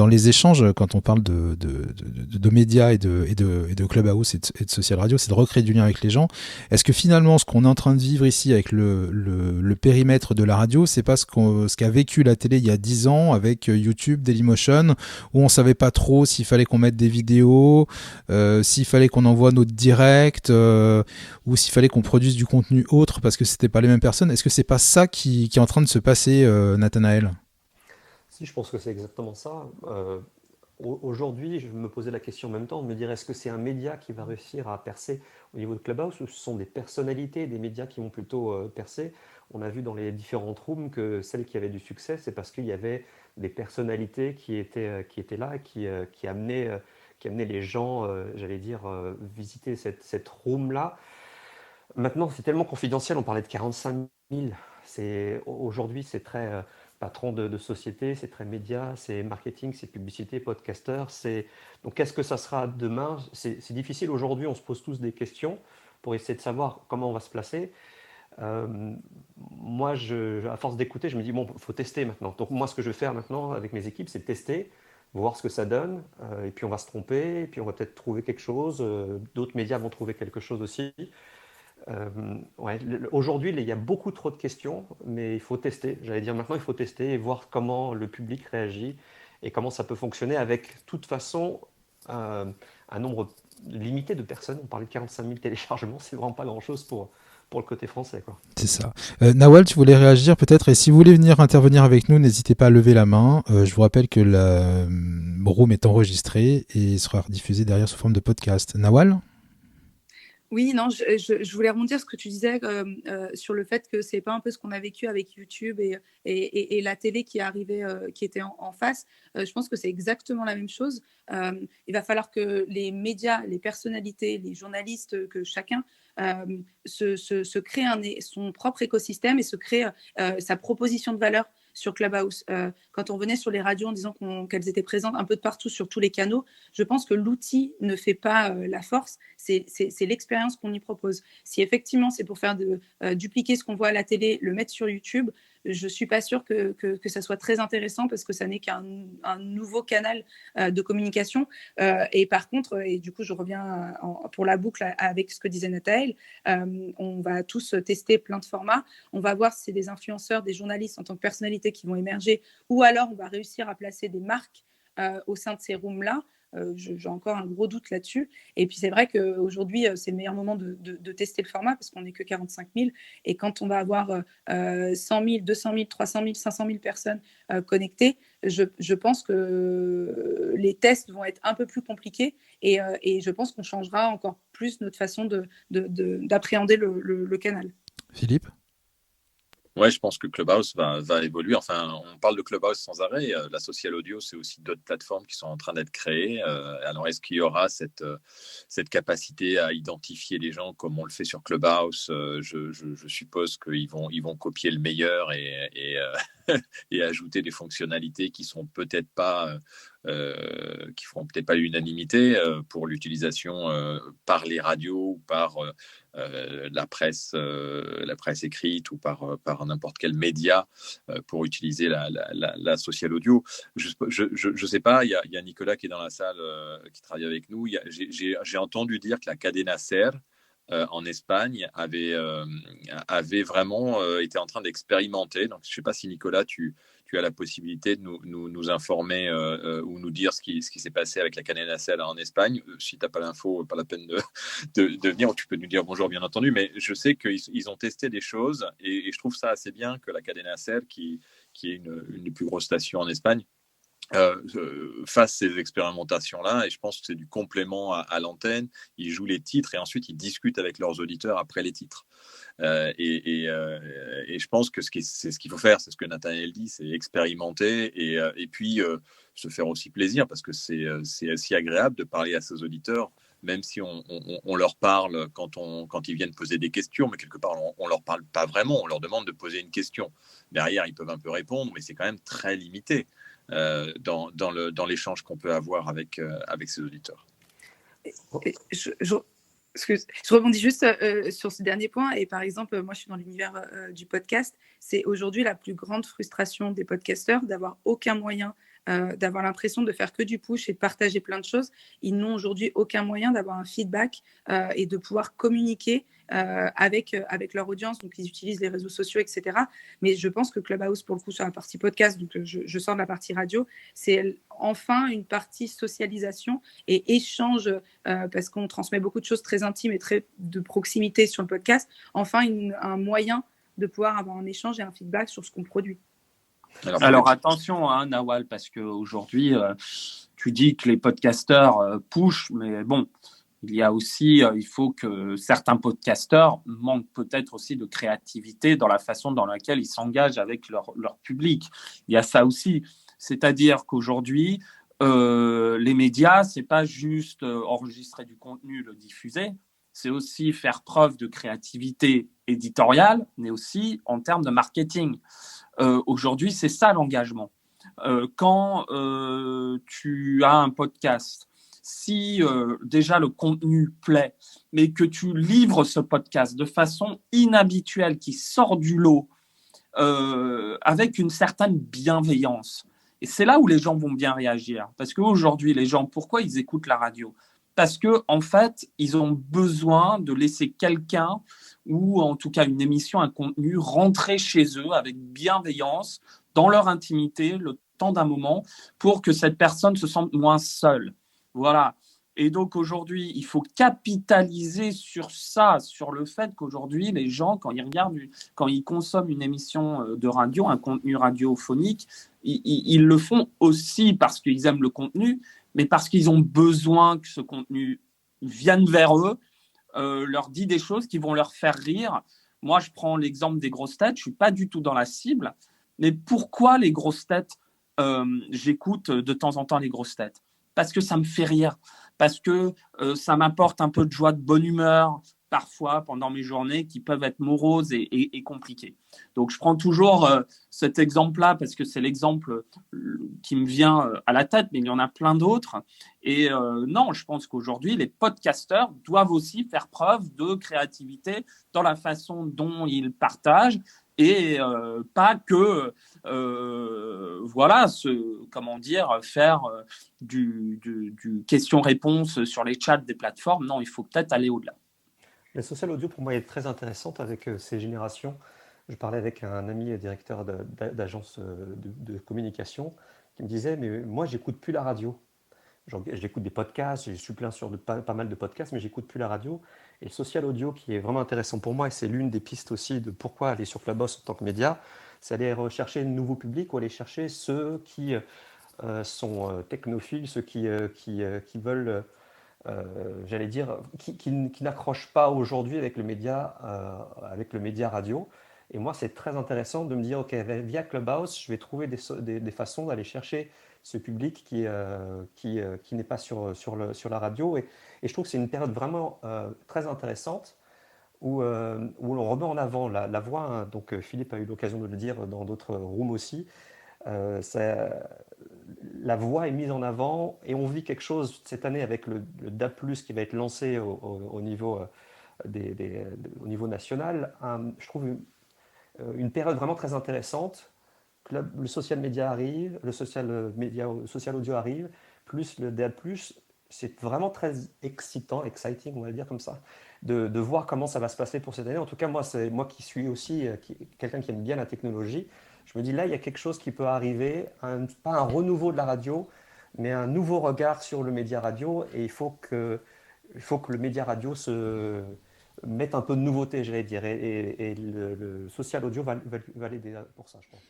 les échanges quand on parle de médias et de Clubhouse et de social radio, c'est de recréer du lien avec les gens. Est-ce que finalement ce qu'on est en train de vivre ici avec le périmètre de la radio, c'est pas ce qu'a vécu la télé il y a 10 ans avec YouTube, Dailymotion, où on savait pas trop s'il fallait qu'on mette des vidéos, s'il fallait qu'on envoie notre direct, ou s'il fallait qu'on produise du contenu autre parce que c'était pas les mêmes personnes. Est-ce que c'est pas ça qui est en train de se passer, Nathanaël? Si, je pense que c'est exactement ça. Aujourd'hui, je me posais la question en même temps de me dire est-ce que c'est un média qui va réussir à percer au niveau de Clubhouse ou ce sont des personnalités des médias qui vont plutôt percer? On a vu dans les différentes rooms que celles qui avaient du succès, c'est parce qu'il y avait des personnalités qui étaient là, qui amenaient qui amenait les gens, j'allais dire, visiter cette room-là. Maintenant, c'est tellement confidentiel, on parlait de 45 000. Aujourd'hui, c'est très patron de société, c'est très média, c'est marketing, c'est publicité, podcasteur. Donc, qu'est-ce que ça sera demain? C'est difficile aujourd'hui, on se pose tous des questions pour essayer de savoir comment on va se placer. Moi, à force d'écouter, je me dis, bon, il faut tester maintenant. Donc, moi, ce que je vais faire maintenant avec mes équipes, c'est de tester, voir ce que ça donne, et puis on va se tromper, et puis on va peut-être trouver quelque chose. D'autres médias vont trouver quelque chose aussi. Ouais, aujourd'hui, il y a beaucoup trop de questions, mais il faut tester. J'allais dire maintenant, il faut tester et voir comment le public réagit et comment ça peut fonctionner avec, de toute façon, un nombre limité de personnes. On parlait de 45 000 téléchargements, c'est vraiment pas grand-chose pour le côté français, quoi. C'est ça. Nawal, tu voulais réagir peut-être, et si vous voulez venir intervenir avec nous, n'hésitez pas à lever la main. Je vous rappelle que la room est enregistrée et sera diffusée derrière sous forme de podcast. Nawal ? Oui, non, je voulais rebondir sur ce que tu disais sur le fait que c'est pas un peu ce qu'on a vécu avec YouTube et la télé qui arrivait, qui était en face. Je pense que c'est exactement la même chose. Il va falloir que les médias, les personnalités, les journalistes, que chacun se crée son propre écosystème et se crée sa proposition de valeur sur Clubhouse. Quand on venait sur les radios en disant qu'elles étaient présentes un peu de partout sur tous les canaux, je pense que l'outil ne fait pas la force, c'est l'expérience qu'on y propose. Si effectivement c'est pour faire dupliquer ce qu'on voit à la télé, le mettre sur YouTube, je ne suis pas sûre que ça soit très intéressant parce que ça n'est qu'un nouveau canal de communication. Et par contre, et du coup je reviens pour la boucle avec ce que disait Nathaël, on va tous tester plein de formats. On va voir si c'est des influenceurs, des journalistes en tant que personnalités qui vont émerger, ou alors on va réussir à placer des marques au sein de ces rooms-là. J'ai encore un gros doute là-dessus. Et puis c'est vrai qu'aujourd'hui, c'est le meilleur moment de tester le format parce qu'on n'est que 45 000. Et quand on va avoir 100 000, 200 000, 300 000, 500 000 personnes connectées, je pense que les tests vont être un peu plus compliqués et je pense qu'on changera encore plus notre façon d'appréhender le canal. Philippe ? Ouais, je pense que Clubhouse va évoluer. Enfin, on parle de Clubhouse sans arrêt. La social audio, c'est aussi d'autres plateformes qui sont en train d'être créées. Alors, est-ce qu'il y aura cette capacité à identifier les gens comme on le fait sur Clubhouse? Je suppose qu'ils vont copier le meilleur et ajouter des fonctionnalités qui sont peut-être pas qui feront peut-être pas l'unanimité pour l'utilisation par les radios ou par la presse écrite ou par n'importe quel média pour utiliser la social audio. Je sais pas, il y a Nicolas qui est dans la salle, qui travaille avec nous. J'ai entendu dire que la Cadena SER en Espagne avait vraiment été en train d'expérimenter. Donc, je ne sais pas si Nicolas, tu as la possibilité de nous informer ou nous dire ce qui s'est passé avec la Cadena SER en Espagne. Si tu n'as pas l'info, pas la peine de venir, tu peux nous dire bonjour, bien entendu. Mais je sais qu'ils ont testé des choses et je trouve ça assez bien que la Cadena SER, qui est une des plus grosses stations en Espagne, fasse ces expérimentations-là, et je pense que c'est du complément à l'antenne. Ils jouent les titres et ensuite ils discutent avec leurs auditeurs après les titres. Et je pense que c'est ce qu'il faut faire, c'est ce que Nathanaël dit, c'est expérimenter et puis se faire aussi plaisir, parce que c'est si agréable de parler à ses auditeurs, même si on leur parle quand ils viennent poser des questions, mais quelque part on leur parle pas vraiment, on leur demande de poser une question. Derrière, ils peuvent un peu répondre, mais c'est quand même très limité dans l'échange qu'on peut avoir avec ses auditeurs. Je rebondis juste sur ce dernier point. Et par exemple, moi, je suis dans l'univers du podcast. C'est aujourd'hui la plus grande frustration des podcasteurs d'avoir aucun moyen, d'avoir l'impression de faire que du push et de partager plein de choses. Ils n'ont aujourd'hui aucun moyen d'avoir un feedback et de pouvoir communiquer avec leur audience. Donc, ils utilisent les réseaux sociaux, etc. Mais je pense que Clubhouse, pour le coup, sur la partie podcast, donc je sors de la partie radio, c'est enfin une partie socialisation et échange, parce qu'on transmet beaucoup de choses très intimes et très de proximité sur le podcast. Enfin, un moyen de pouvoir avoir un échange et un feedback sur ce qu'on produit. Alors attention, hein, Nawal, parce qu'aujourd'hui, tu dis que les podcasteurs pushent, mais bon, il y a aussi, il faut que certains podcasteurs manquent peut-être aussi de créativité dans la façon dans laquelle ils s'engagent avec leur public. Il y a ça aussi. C'est-à-dire qu'aujourd'hui, les médias, c'est pas juste enregistrer du contenu, le diffuser, c'est aussi faire preuve de créativité éditoriale, mais aussi en termes de marketing. Aujourd'hui, c'est ça l'engagement. Quand tu as un podcast, si déjà le contenu plaît, mais que tu livres ce podcast de façon inhabituelle, qui sort du lot, avec une certaine bienveillance. Et c'est là où les gens vont bien réagir. Parce qu'aujourd'hui, les gens, pourquoi ils écoutent la radio ? Parce qu'en fait, ils ont besoin de laisser quelqu'un, ou en tout cas une émission, un contenu, rentrer chez eux avec bienveillance, dans leur intimité, le temps d'un moment, pour que cette personne se sente moins seule. Voilà. Et donc aujourd'hui, il faut capitaliser sur ça, sur le fait qu'aujourd'hui, les gens, quand ils consomment une émission de radio, un contenu radiophonique, ils le font aussi parce qu'ils aiment le contenu, mais parce qu'ils ont besoin que ce contenu vienne vers eux, leur dit des choses qui vont leur faire rire. Moi, je prends l'exemple des grosses têtes, je ne suis pas du tout dans la cible, mais pourquoi les grosses têtes j'écoute de temps en temps les grosses têtes ? Parce que ça me fait rire, parce que ça m'apporte un peu de joie, de bonne humeur, parfois pendant mes journées qui peuvent être moroses et compliquées. Donc je prends toujours cet exemple-là parce que c'est l'exemple qui me vient à la tête, mais il y en a plein d'autres. Et non, je pense qu'aujourd'hui, les podcasteurs doivent aussi faire preuve de créativité dans la façon dont ils partagent, et pas que faire du question-réponse sur les chats des plateformes. Non, il faut peut-être aller au-delà. La social audio, pour moi, est très intéressante avec ces générations. Je parlais avec un ami directeur d'agence de communication qui me disait, mais moi, j'écoute plus la radio. J'écoute des podcasts, je suis plein sur pas mal de podcasts, mais j'écoute plus la radio. Et le social audio, qui est vraiment intéressant pour moi, et c'est l'une des pistes aussi de pourquoi aller sur Clubhouse en tant que média, c'est aller rechercher de nouveaux publics ou aller chercher ceux qui sont technophiles, ceux qui veulent, j'allais dire, qui n'accrochent pas aujourd'hui avec le média radio. Et moi, c'est très intéressant de me dire, OK, via Clubhouse, je vais trouver des façons d'aller chercher ce public qui n'est pas sur la radio. Et je trouve que c'est une période vraiment très intéressante où l'on remet en avant la voix. Hein. Donc Philippe a eu l'occasion de le dire dans d'autres rooms aussi. La voix est mise en avant et on vit quelque chose cette année avec le DAB+, qui va être lancé au niveau, au niveau national. Je trouve une période vraiment très intéressante. Le social media arrive, le social audio arrive, plus le DAB+, c'est vraiment très exciting, on va le dire comme ça, de voir comment ça va se passer pour cette année. En tout cas, moi qui suis aussi quelqu'un qui aime bien la technologie, je me dis là, il y a quelque chose qui peut arriver, pas un renouveau de la radio, mais un nouveau regard sur le média radio, et il faut que le média radio se mette un peu de nouveauté, j'allais dire, et le social audio va l'aider pour ça, je pense.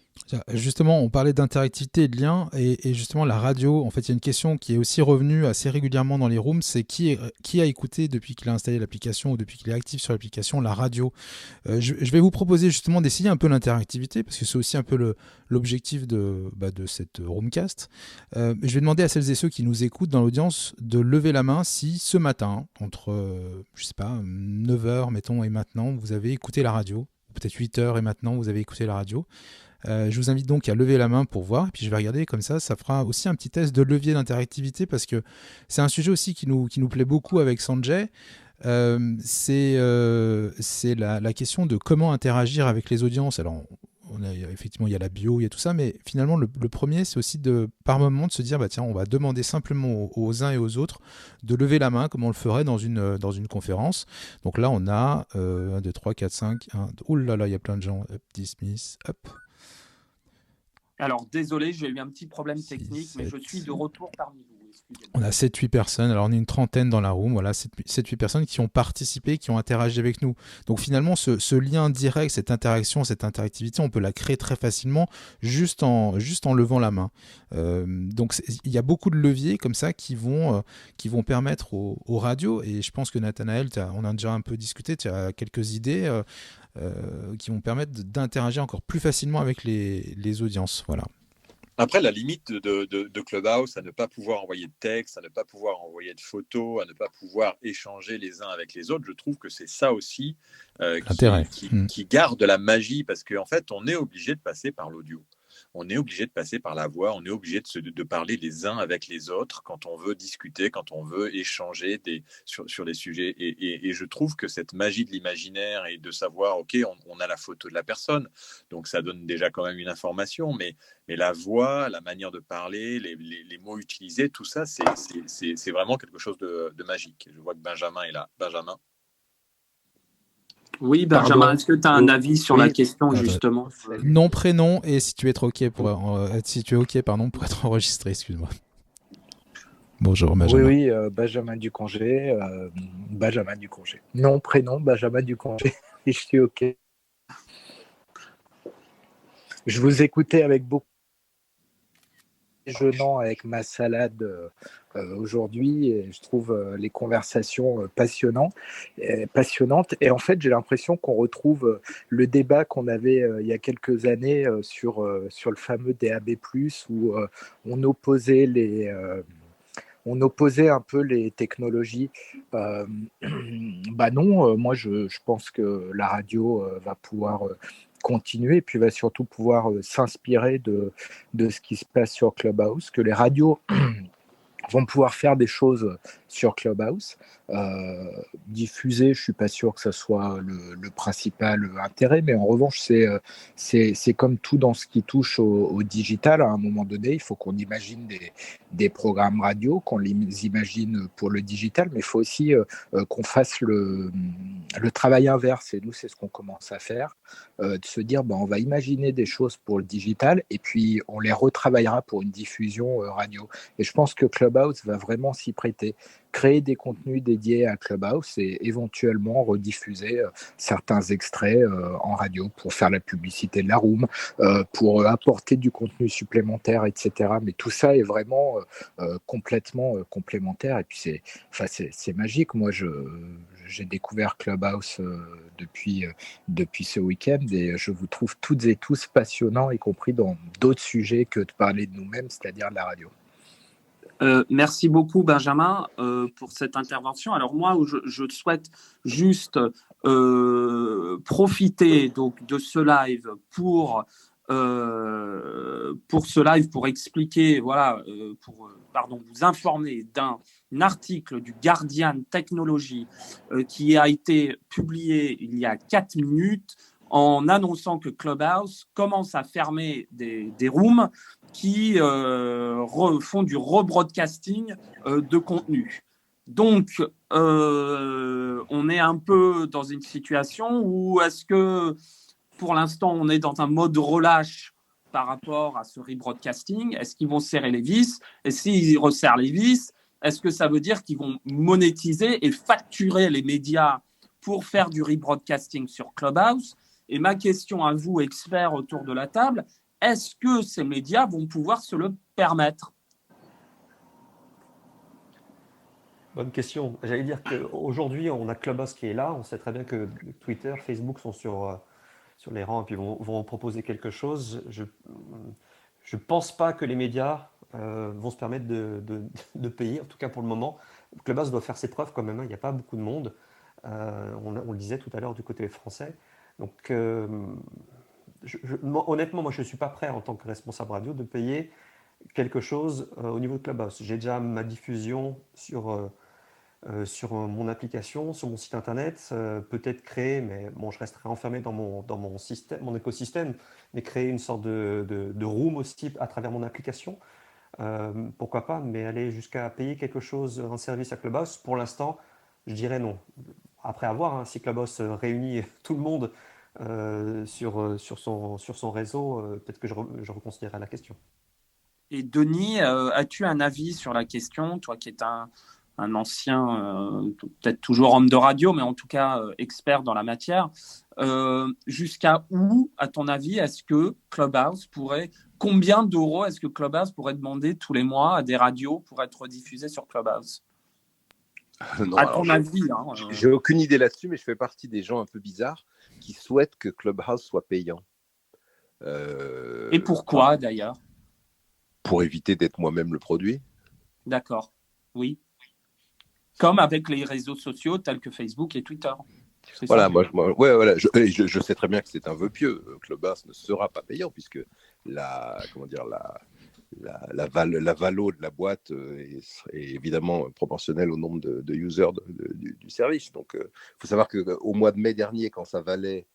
Justement, on parlait d'interactivité et de lien, et justement la radio, en fait, il y a une question qui est aussi revenue assez régulièrement dans les rooms, c'est qui a écouté depuis qu'il a installé l'application ou depuis qu'il est actif sur l'application la radio. Je vais vous proposer justement d'essayer un peu l'interactivité, parce que c'est aussi un peu l'objectif de cette roomcast. Je vais demander à celles et ceux qui nous écoutent dans l'audience de lever la main si ce matin, entre, 9h, mettons, et maintenant, vous avez écouté la radio, peut-être 8h et maintenant, vous avez écouté la radio. Je vous invite donc à lever la main pour voir, et puis je vais regarder comme ça fera aussi un petit test de levier d'interactivité, parce que c'est un sujet aussi qui nous plaît beaucoup avec Sanjay. C'est la question de comment interagir avec les audiences. Alors effectivement il y a la bio, il y a tout ça, mais finalement le premier c'est aussi par moment de se dire tiens, on va demander simplement aux uns et aux autres de lever la main comme on le ferait dans une conférence. Donc là on a 1, 2, 3, 4, 5, oh là là, il y a plein de gens, hop, dismiss, hop. Alors, désolé, j'ai eu un petit problème technique, mais je suis de retour parmi vous. On a 7-8 personnes, alors on est une trentaine dans la room, voilà, 7-8 personnes qui ont participé, qui ont interagi avec nous. Donc finalement, ce lien direct, cette interaction, cette interactivité, on peut la créer très facilement juste en levant la main. Donc il y a beaucoup de leviers comme ça qui vont permettre aux radios, et je pense que Nathanaël, on a déjà un peu discuté, tu as quelques idées qui vont permettre d'interagir encore plus facilement avec les audiences. Voilà. Après, la limite de Clubhouse, à ne pas pouvoir envoyer de texte, à ne pas pouvoir envoyer de photos, à ne pas pouvoir échanger les uns avec les autres, je trouve que c'est ça aussi L'intérêt. qui garde la magie, parce qu'en fait, on est obligé de passer par l'audio. On est obligé de passer par la voix, on est obligé de parler les uns avec les autres quand on veut discuter, quand on veut échanger sur des sujets. Et je trouve que cette magie de l'imaginaire et de savoir, OK, on a la photo de la personne, donc ça donne déjà quand même une information, mais la voix, la manière de parler, les mots utilisés, tout ça, c'est vraiment quelque chose de magique. Je vois que Benjamin est là. Benjamin. Oui, Benjamin, Pardon. est-ce que tu as un avis sur la question, Attends. justement? Nom, prénom, et si tu es OK pour être enregistré, excuse-moi. Bonjour, Benjamin. Oui, Benjamin Ducongé. Benjamin Ducongé. Nom, prénom, Benjamin Ducongé. Et je suis OK. Je vous écoutais avec beaucoup déjeunant avec ma salade aujourd'hui et je trouve les conversations passionnantes et en fait j'ai l'impression qu'on retrouve le débat qu'on avait il y a quelques années sur le fameux DAB+, où on opposait un peu les technologies. Bah non, moi je pense que la radio va pouvoir continuer et puis va surtout pouvoir s'inspirer de ce qui se passe sur Clubhouse, que les radios vont pouvoir faire des choses sur Clubhouse. Diffuser, je ne suis pas sûr que ce soit le principal intérêt, mais en revanche, c'est comme tout dans ce qui touche au digital. À un moment donné, il faut qu'on imagine des programmes radio, qu'on les imagine pour le digital, mais il faut aussi qu'on fasse le travail inverse. Et nous, c'est ce qu'on commence à faire, de se dire, on va imaginer des choses pour le digital et puis on les retravaillera pour une diffusion radio. Et je pense que Clubhouse va vraiment s'y prêter. Créer des contenus dédiés à Clubhouse et éventuellement rediffuser certains extraits en radio pour faire la publicité de la room, pour apporter du contenu supplémentaire, etc. Mais tout ça est vraiment complètement complémentaire. Et puis c'est magique. Moi, j'ai découvert Clubhouse depuis ce week-end et je vous trouve toutes et tous passionnants, y compris dans d'autres sujets que de parler de nous-mêmes, c'est-à-dire de la radio. Merci beaucoup, Benjamin, pour cette intervention. Alors moi, je souhaite juste profiter donc de ce live pour expliquer, voilà, vous informer d'un article du Guardian Technology qui a été publié il y a 4 minutes en annonçant que Clubhouse commence à fermer des rooms qui font du rebroadcasting de contenu. Donc, on est un peu dans une situation où est-ce que, pour l'instant, on est dans un mode relâche par rapport à ce rebroadcasting? Est-ce qu'ils vont serrer les vis? Et s'ils resserrent les vis, est-ce que ça veut dire qu'ils vont monétiser et facturer les médias pour faire du rebroadcasting sur Clubhouse? Et ma question à vous, experts autour de la table, est-ce que ces médias vont pouvoir se le permettre? Bonne question. J'allais dire qu'aujourd'hui, on a Clubhouse qui est là. On sait très bien que Twitter, Facebook sont sur les rangs et puis vont proposer quelque chose. Je pense pas que les médias vont se permettre de payer, en tout cas pour le moment. Clubhouse doit faire ses preuves quand même, hein. Il n'y a pas beaucoup de monde. On le disait tout à l'heure du côté français. Donc, honnêtement, moi, je ne suis pas prêt en tant que responsable radio de payer quelque chose au niveau de Clubhouse. J'ai déjà ma diffusion sur mon application, sur mon site internet, peut-être créer, mais bon, je resterai enfermé dans mon système, mon écosystème, mais créer une sorte de room aussi à travers mon application. Pourquoi pas, mais aller jusqu'à payer quelque chose, un service à Clubhouse, pour l'instant, je dirais non. Après avoir, hein, si Clubhouse réunit tout le monde sur son réseau, peut-être que je reconsidérerai la question. Et Denis, as-tu un avis sur la question, toi qui es un ancien, peut-être toujours homme de radio, mais en tout cas expert dans la matière, jusqu'à où, à ton avis, est-ce que Clubhouse combien d'euros est-ce que Clubhouse pourrait demander tous les mois à des radios pour être diffusés sur Clubhouse? Non, à ton avis, j'ai aucune idée là-dessus, mais je fais partie des gens un peu bizarres qui souhaitent que Clubhouse soit payant. Et pourquoi d'ailleurs? pour éviter d'être moi-même le produit. D'accord, oui. Comme avec les réseaux sociaux tels que Facebook et Twitter. C'est Voilà, ça. voilà, je sais très bien que c'est un vœu pieux. Clubhouse ne sera pas payant puisque comment dire, la valo de la boîte est évidemment proportionnelle au nombre de users du service. Donc, il faut savoir qu'au mois de mai dernier, quand ça valait,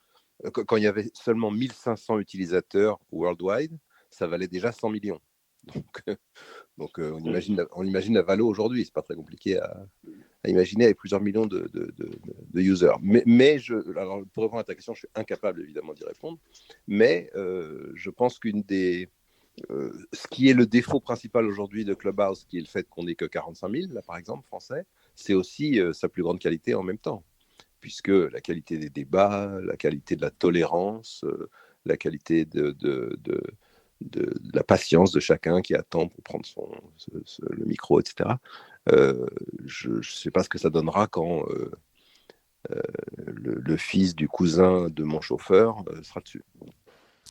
quand il y avait seulement 1500 utilisateurs worldwide, ça valait déjà 100 millions. Donc on imagine la valo aujourd'hui. C'est pas très compliqué à imaginer avec plusieurs millions de users. Mais alors, pour répondre à ta question, je suis incapable évidemment d'y répondre. Mais je pense ce qui est le défaut principal aujourd'hui de Clubhouse, qui est le fait qu'on n'ait que 45 000, là par exemple, français, c'est aussi sa plus grande qualité en même temps. Puisque la qualité des débats, la qualité de la tolérance, la qualité de la patience de chacun qui attend pour prendre le micro, etc. Je ne sais pas ce que ça donnera quand le fils du cousin de mon chauffeur sera dessus.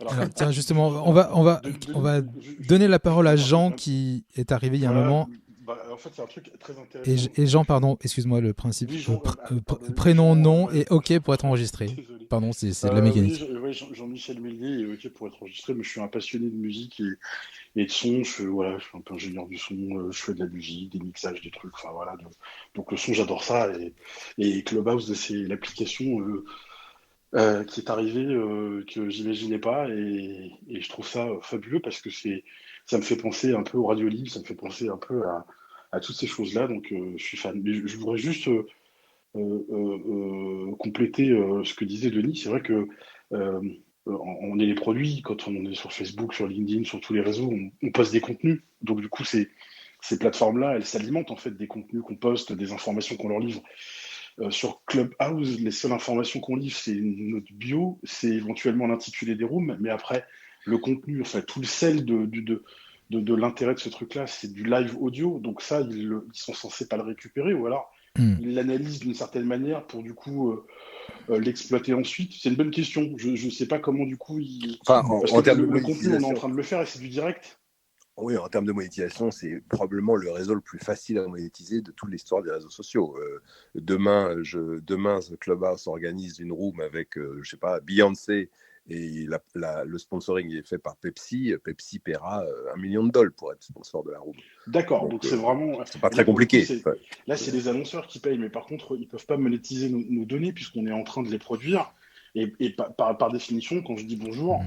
Alors, tiens, justement, on va donner la parole à Jean qui est arrivé il y a un moment. En fait, c'est un truc très intéressant. Et Jean, pardon, excuse-moi, le principe Oui, Jean, prénom, Jean, nom est OK pour être enregistré. Désolé. Pardon, c'est de la mécanique. Oui, Jean-Michel Mélier est OK pour être enregistré, mais je suis un passionné de musique et de son. Je suis un peu ingénieur du son, je fais de la musique, des mixages, des trucs. Enfin, voilà, donc le son, j'adore ça. Et Clubhouse, c'est l'application qui est arrivée que j'imaginais pas. Et je trouve ça fabuleux parce que ça me fait penser un peu au radio libre, ça me fait penser un peu à toutes ces choses-là. Donc, je suis fan. Mais je voudrais juste compléter ce que disait Denis. C'est vrai que on est les produits, quand on est sur Facebook, sur LinkedIn, sur tous les réseaux, on poste des contenus. Donc du coup, ces plateformes-là, elles s'alimentent en fait des contenus qu'on poste, des informations qu'on leur livre. Sur Clubhouse, les seules informations qu'on livre, c'est notre bio, c'est éventuellement l'intitulé des rooms, mais après, le contenu, enfin tout le sel de l'intérêt de ce truc-là, c'est du live audio. Donc ça, ils sont censés pas le récupérer, ou alors ils l'analysent d'une certaine manière pour du coup l'exploiter ensuite. C'est une bonne question. Je ne sais pas comment du coup Enfin, parce en que termes de le contenu, on est en monétisation. train de le faire et c'est du direct. Oui, en termes de monétisation, c'est probablement le réseau le plus facile à monétiser de toute l'histoire des réseaux sociaux. Demain, Clubhouse organise une room avec, je sais pas, Beyoncé et le sponsoring est fait par Pepsi. Pepsi paiera $1 million pour être sponsor de la room. D'accord, donc c'est vraiment. C'est pas très compliqué. Là, c'est les annonceurs qui payent, mais par contre, ils peuvent pas monétiser nos données puisqu'on est en train de les produire. Et par définition, quand je dis bonjour,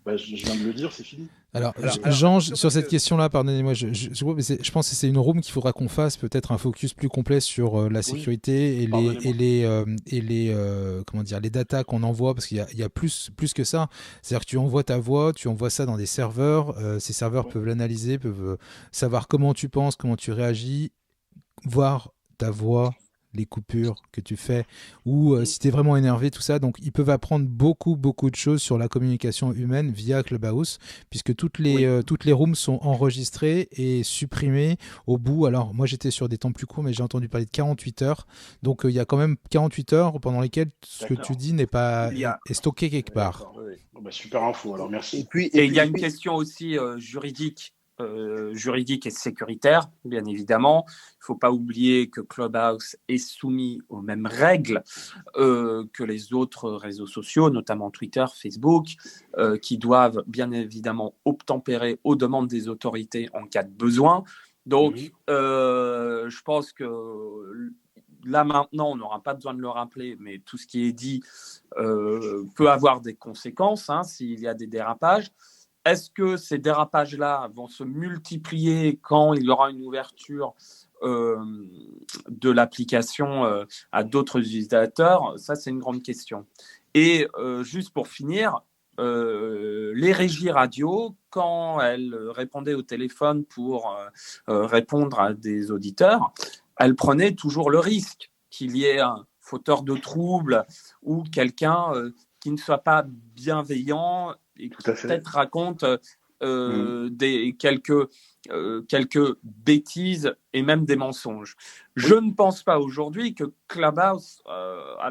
je viens de le dire, c'est fini. Alors Jean, sur cette question-là, pardonnez-moi, je pense que c'est une room qu'il faudra qu'on fasse peut-être un focus plus complet sur la sécurité comment dire, les datas qu'on envoie, parce qu'il y a plus que ça. C'est-à-dire que tu envoies ta voix, tu envoies ça dans des serveurs, ces serveurs peuvent l'analyser, peuvent savoir comment tu penses, comment tu réagis, voir ta voix, les coupures que tu fais, ou si tu es vraiment énervé, tout ça. Donc, ils peuvent apprendre beaucoup de choses sur la communication humaine via Clubhouse, puisque toutes les rooms sont enregistrées et supprimées au bout. Alors, moi, j'étais sur des temps plus courts, mais j'ai entendu parler de 48 heures. Donc, il y a quand même 48 heures pendant lesquelles ce que tu dis est stocké quelque part. Super info, alors merci. Et puis, il y a une question aussi juridique et sécuritaire, bien évidemment. Il ne faut pas oublier que Clubhouse est soumis aux mêmes règles que les autres réseaux sociaux, notamment Twitter, Facebook, qui doivent bien évidemment obtempérer aux demandes des autorités en cas de besoin. Donc, je pense que là, maintenant, on n'aura pas besoin de le rappeler, mais tout ce qui est dit peut avoir des conséquences s'il y a des dérapages. Est-ce que ces dérapages-là vont se multiplier quand il y aura une ouverture de l'application à d'autres utilisateurs? Ça, c'est une grande question. Et juste pour finir, les régies radio, quand elles répondaient au téléphone pour répondre à des auditeurs, elles prenaient toujours le risque qu'il y ait un fauteur de troubles ou quelqu'un qui ne soit pas bienveillant et qui peut-être raconte quelques bêtises et même des mensonges. Je ne pense pas aujourd'hui que Clubhouse, à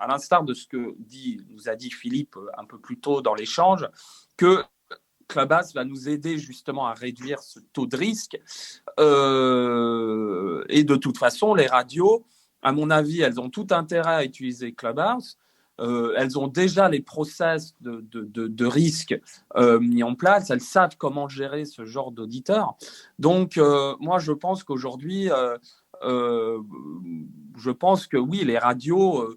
l'instar de ce que nous a dit Philippe un peu plus tôt dans l'échange, que Clubhouse va nous aider justement à réduire ce taux de risque. Et de toute façon, les radios, à mon avis, elles ont tout intérêt à utiliser Clubhouse. Elles ont déjà les process de risque mis en place. Elles savent comment gérer ce genre d'auditeurs. Donc, moi, je pense qu'aujourd'hui, je pense que oui, les radios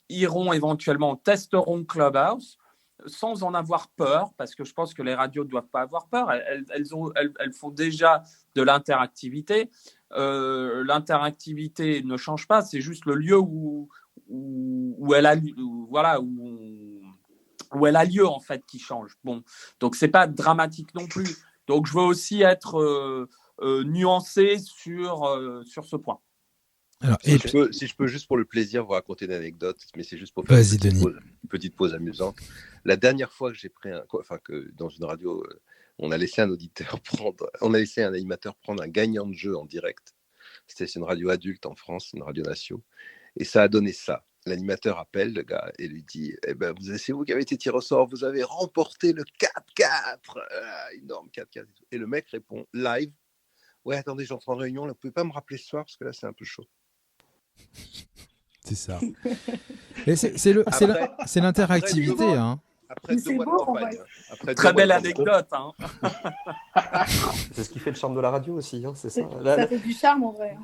iront éventuellement, testeront Clubhouse sans en avoir peur, parce que je pense que les radios ne doivent pas avoir peur. Elles font déjà de l'interactivité. L'interactivité ne change pas, c'est juste le lieu où elle a lieu en fait qui change. Bon, donc c'est pas dramatique non plus. Donc je veux aussi être nuancé sur ce point. Alors, Si je peux juste pour le plaisir vous raconter une anecdote, mais c'est juste pour faire une petite pause amusante. La dernière fois que j'ai pris que dans une radio, on a laissé un animateur prendre un gagnant de jeu en direct. C'était une radio adulte en France, une radio nation, et ça a donné ça. L'animateur appelle le gars et lui dit c'est vous qui avez été tiré au sort, vous avez remporté le 4-4, énorme 4-4. Et le mec répond live ouais, attendez, j'entre en réunion, là, vous pouvez pas me rappeler ce soir parce que là c'est un peu chaud. C'est ça. Et c'est l'interactivité. Après 2 mois de campagne. Très belle anecdote. C'est ce qui fait le charme de la radio aussi, c'est ça. Ça fait du charme en vrai.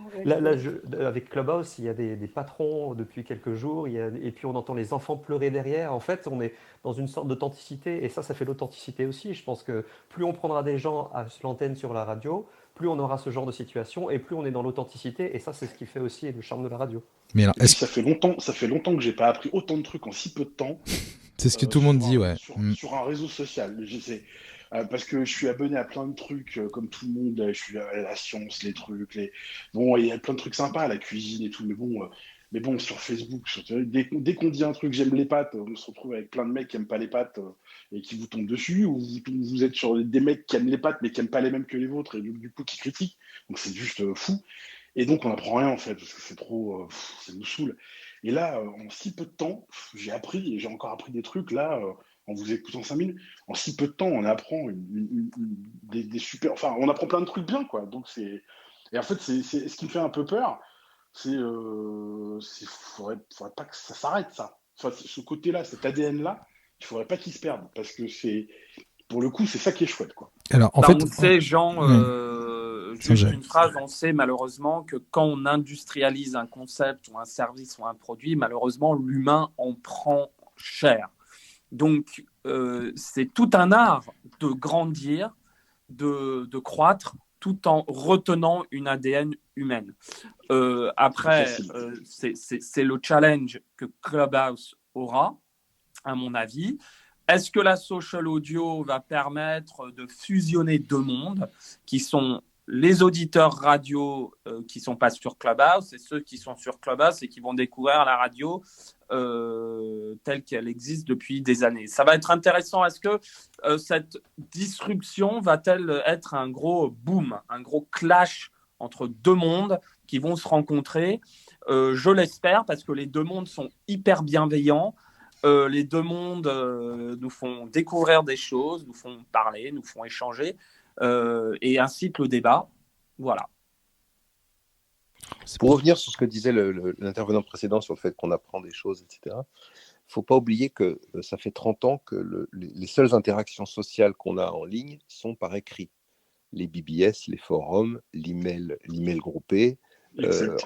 Avec Clubhouse, il y a des patrons depuis quelques jours, et puis on entend les enfants pleurer derrière. En fait, on est dans une sorte d'authenticité, et ça fait l'authenticité aussi. Je pense que plus on prendra des gens à l'antenne sur la radio, plus on aura ce genre de situation, et plus on est dans l'authenticité, et ça, c'est ce qui fait aussi le charme de la radio. Mais alors, ça fait longtemps que j'ai pas appris autant de trucs en si peu de temps. C'est ce que tout le monde dit, ouais. Sur un réseau social. Parce que je suis abonné à plein de trucs, comme tout le monde. Je suis à la science, les trucs. Bon, il y a plein de trucs sympas, la cuisine et tout. Mais bon, sur Facebook, dès qu'on dit un truc, j'aime les pâtes, on se retrouve avec plein de mecs qui aiment pas les pâtes et qui vous tombent dessus. Ou vous êtes sur des mecs qui aiment les pâtes, mais qui aiment pas les mêmes que les vôtres et du coup qui critiquent. Donc c'est juste fou. Et donc on n'apprend rien en fait, parce que c'est trop. Ça nous saoule. Et là, en si peu de temps, j'ai appris, et j'ai encore appris des trucs là, en vous écoutant 5 minutes. En si peu de temps, on apprend des super. Enfin, on apprend plein de trucs bien, quoi. Donc et en fait, c'est ce qui me fait un peu peur, faudrait pas que ça s'arrête, ça. Enfin, ce côté-là, cet ADN-là, il faudrait pas qu'il se perde, parce que pour le coup, c'est ça qui est chouette, quoi. Alors, on sait, Jean. Juste une phrase, on sait malheureusement que quand on industrialise un concept ou un service ou un produit, malheureusement, l'humain en prend cher. Donc, c'est tout un art de grandir, de croître, tout en retenant une ADN humaine. Après, c'est le challenge que Clubhouse aura, à mon avis. Est-ce que la social audio va permettre de fusionner 2 mondes qui sont les auditeurs radio qui ne sont pas sur Clubhouse et ceux qui sont sur Clubhouse et qui vont découvrir la radio telle qu'elle existe depuis des années. Ça va être intéressant. Est-ce que cette disruption va-t-elle être un gros boom, un gros clash entre 2 mondes qui vont se rencontrer? Je l'espère, parce que les 2 mondes sont hyper bienveillants. Les 2 mondes nous font découvrir des choses, nous font parler, nous font échanger et incitent le débat. Voilà. Pour revenir sur ce que disait l'intervenant précédent sur le fait qu'on apprend des choses, etc., il ne faut pas oublier que ça fait 30 ans que les seules interactions sociales qu'on a en ligne sont par écrit. Les BBS, les forums, l'email groupé,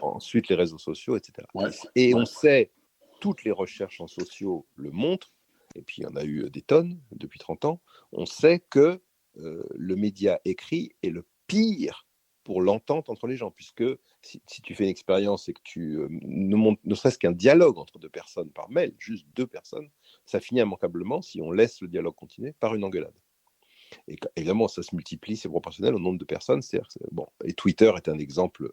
ensuite les réseaux sociaux, etc. Ouais. Et on sait, toutes les recherches en sociaux le montrent, et puis il y en a eu des tonnes depuis 30 ans, on sait que le média écrit est le pire pour l'entente entre les gens, puisque si tu fais une expérience et que tu ne serait-ce qu'un dialogue entre 2 personnes par mail, juste 2 personnes, ça finit immanquablement, si on laisse le dialogue continuer, par une engueulade. Et évidemment, ça se multiplie, c'est proportionnel au nombre de personnes. Bon, et Twitter est un exemple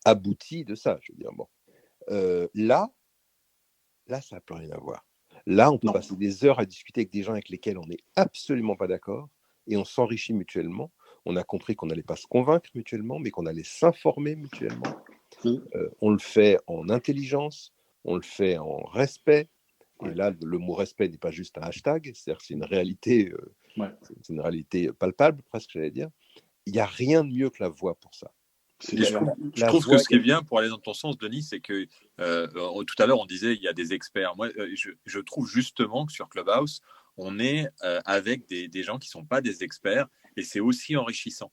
abouti de ça, je veux dire. Bon. Là, ça n'a plus rien à voir. Là, on peut passer des heures à discuter avec des gens avec lesquels on n'est absolument pas d'accord, et on s'enrichit mutuellement. On a compris qu'on n'allait pas se convaincre mutuellement, mais qu'on allait s'informer mutuellement. On le fait en intelligence, on le fait en respect. Et là, le mot respect n'est pas juste un hashtag, c'est-à-dire que c'est une réalité Ouais. C'est une réalité palpable, presque, j'allais dire. Il n'y a rien de mieux que la voix pour ça. C'est Et je clair. trouve que ce qui est bien, pour aller dans ton sens, Denis, c'est que tout à l'heure, on disait il y a des experts. Moi, je trouve justement que sur Clubhouse, on est avec des gens qui ne sont pas des experts, et c'est aussi enrichissant.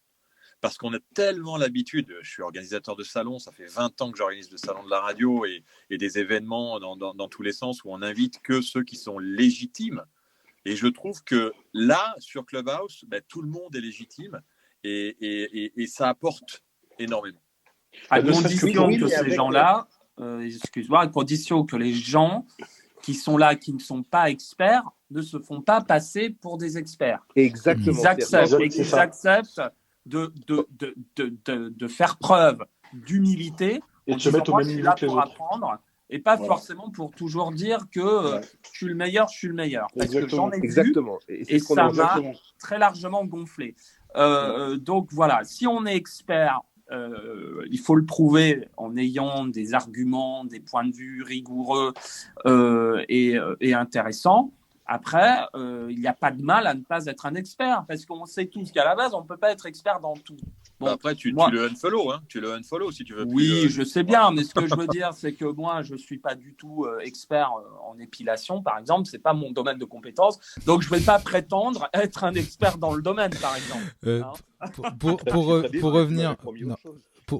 Parce qu'on a tellement l'habitude, je suis organisateur de salons, ça fait 20 ans que j'organise le salon de la radio et des événements dans tous les sens où on n'invite que ceux qui sont légitimes. Et je trouve que là, sur Clubhouse, tout le monde est légitime et ça apporte énormément. À Ne serait-ce que condition pour- que mais ces avec- gens-là, excuse-moi, à condition que les gens qui sont là, qui ne sont pas experts, ne se font pas passer pour des experts. Exactement. Ils acceptent de faire preuve d'humilité Et en de se disant, mettre au moi, même je suis niveau là que les pour autres. apprendre et pas Voilà. forcément pour toujours dire que Ouais. je suis le meilleur. Parce que Exactement. j'en ai vu Exactement. Et c'est et ce qu'on ça a m'a Exactement. très largement gonflé. Donc voilà, si on est expert, il faut le prouver en ayant des arguments, des points de vue rigoureux et intéressants. Après, il n'y a pas de mal à ne pas être un expert, parce qu'on sait tous qu'à la base, on ne peut pas être expert dans tout. Bon, Après, tu le unfollow, hein. Tu le unfollow si tu veux. Oui, je sais bien, mais ce que je veux dire, c'est que moi, je ne suis pas du tout expert en épilation, par exemple. Ce n'est pas mon domaine de compétence. Donc, je ne vais pas prétendre être un expert dans le domaine, par exemple. Pour revenir,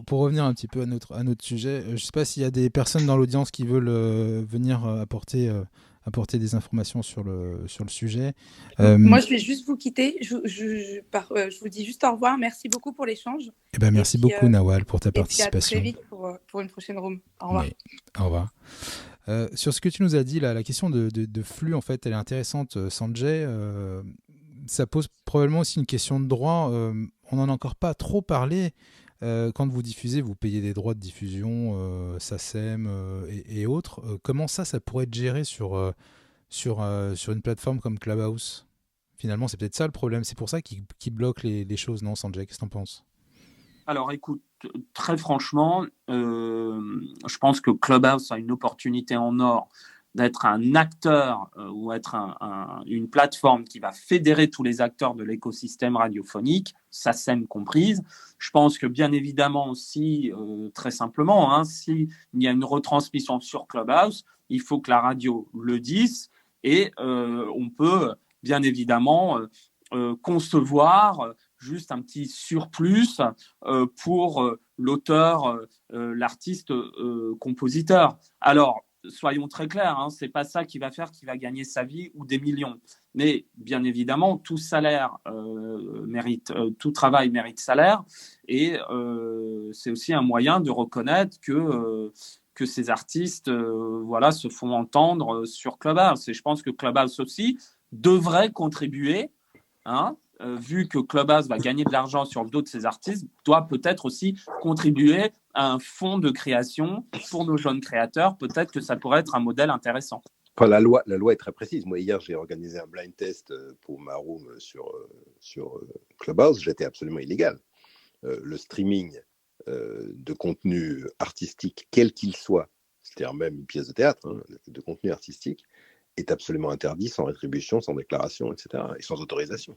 pour revenir un petit peu à notre sujet, je ne sais pas s'il y a des personnes dans l'audience qui veulent venir apporter des informations sur le sujet. Moi, je vais juste vous quitter. Je vous dis juste au revoir. Merci beaucoup pour l'échange. Merci beaucoup, Nawal, pour ta Et puis à participation. très vite pour une prochaine room. Au revoir. Oui, au revoir. Sur ce que tu nous as dit, la question de flux, en fait, elle est intéressante, Sanjay. Ça pose probablement aussi une question de droit. On n'en a encore pas trop parlé. Quand vous diffusez, vous payez des droits de diffusion, SACEM et autres. Comment ça pourrait être géré sur une plateforme comme Clubhouse ? Finalement, c'est peut-être ça le problème. C'est pour ça qu'ils bloquent les choses, non, Sanjay ? Qu'est-ce que tu en penses ? Alors, écoute, très franchement, je pense que Clubhouse a une opportunité en or d'être un acteur ou être une plateforme qui va fédérer tous les acteurs de l'écosystème radiophonique, SACEM comprise. Je pense que bien évidemment aussi, très simplement, s'il y a une retransmission sur Clubhouse, il faut que la radio le dise et on peut bien évidemment concevoir juste un petit surplus pour l'auteur, l'artiste, compositeur. Alors, soyons très clairs, c'est pas ça qui va faire qu'il va gagner sa vie ou des millions. Mais bien évidemment, tout salaire tout travail mérite salaire, et c'est aussi un moyen de reconnaître que ces artistes se font entendre sur Clubhouse. Et je pense que Clubhouse aussi devrait contribuer, vu que Clubhouse va gagner de l'argent sur le dos de ses artistes, doit peut-être aussi contribuer à un fonds de création pour nos jeunes créateurs. Peut-être que ça pourrait être un modèle intéressant. Enfin, la loi est très précise. Moi, hier, j'ai organisé un blind test pour ma room sur Clubhouse. J'étais absolument illégal. Le streaming de contenu artistique, quel qu'il soit, c'est-à-dire même une pièce de théâtre, de contenu artistique, est absolument interdit, sans rétribution, sans déclaration, etc., et sans autorisation.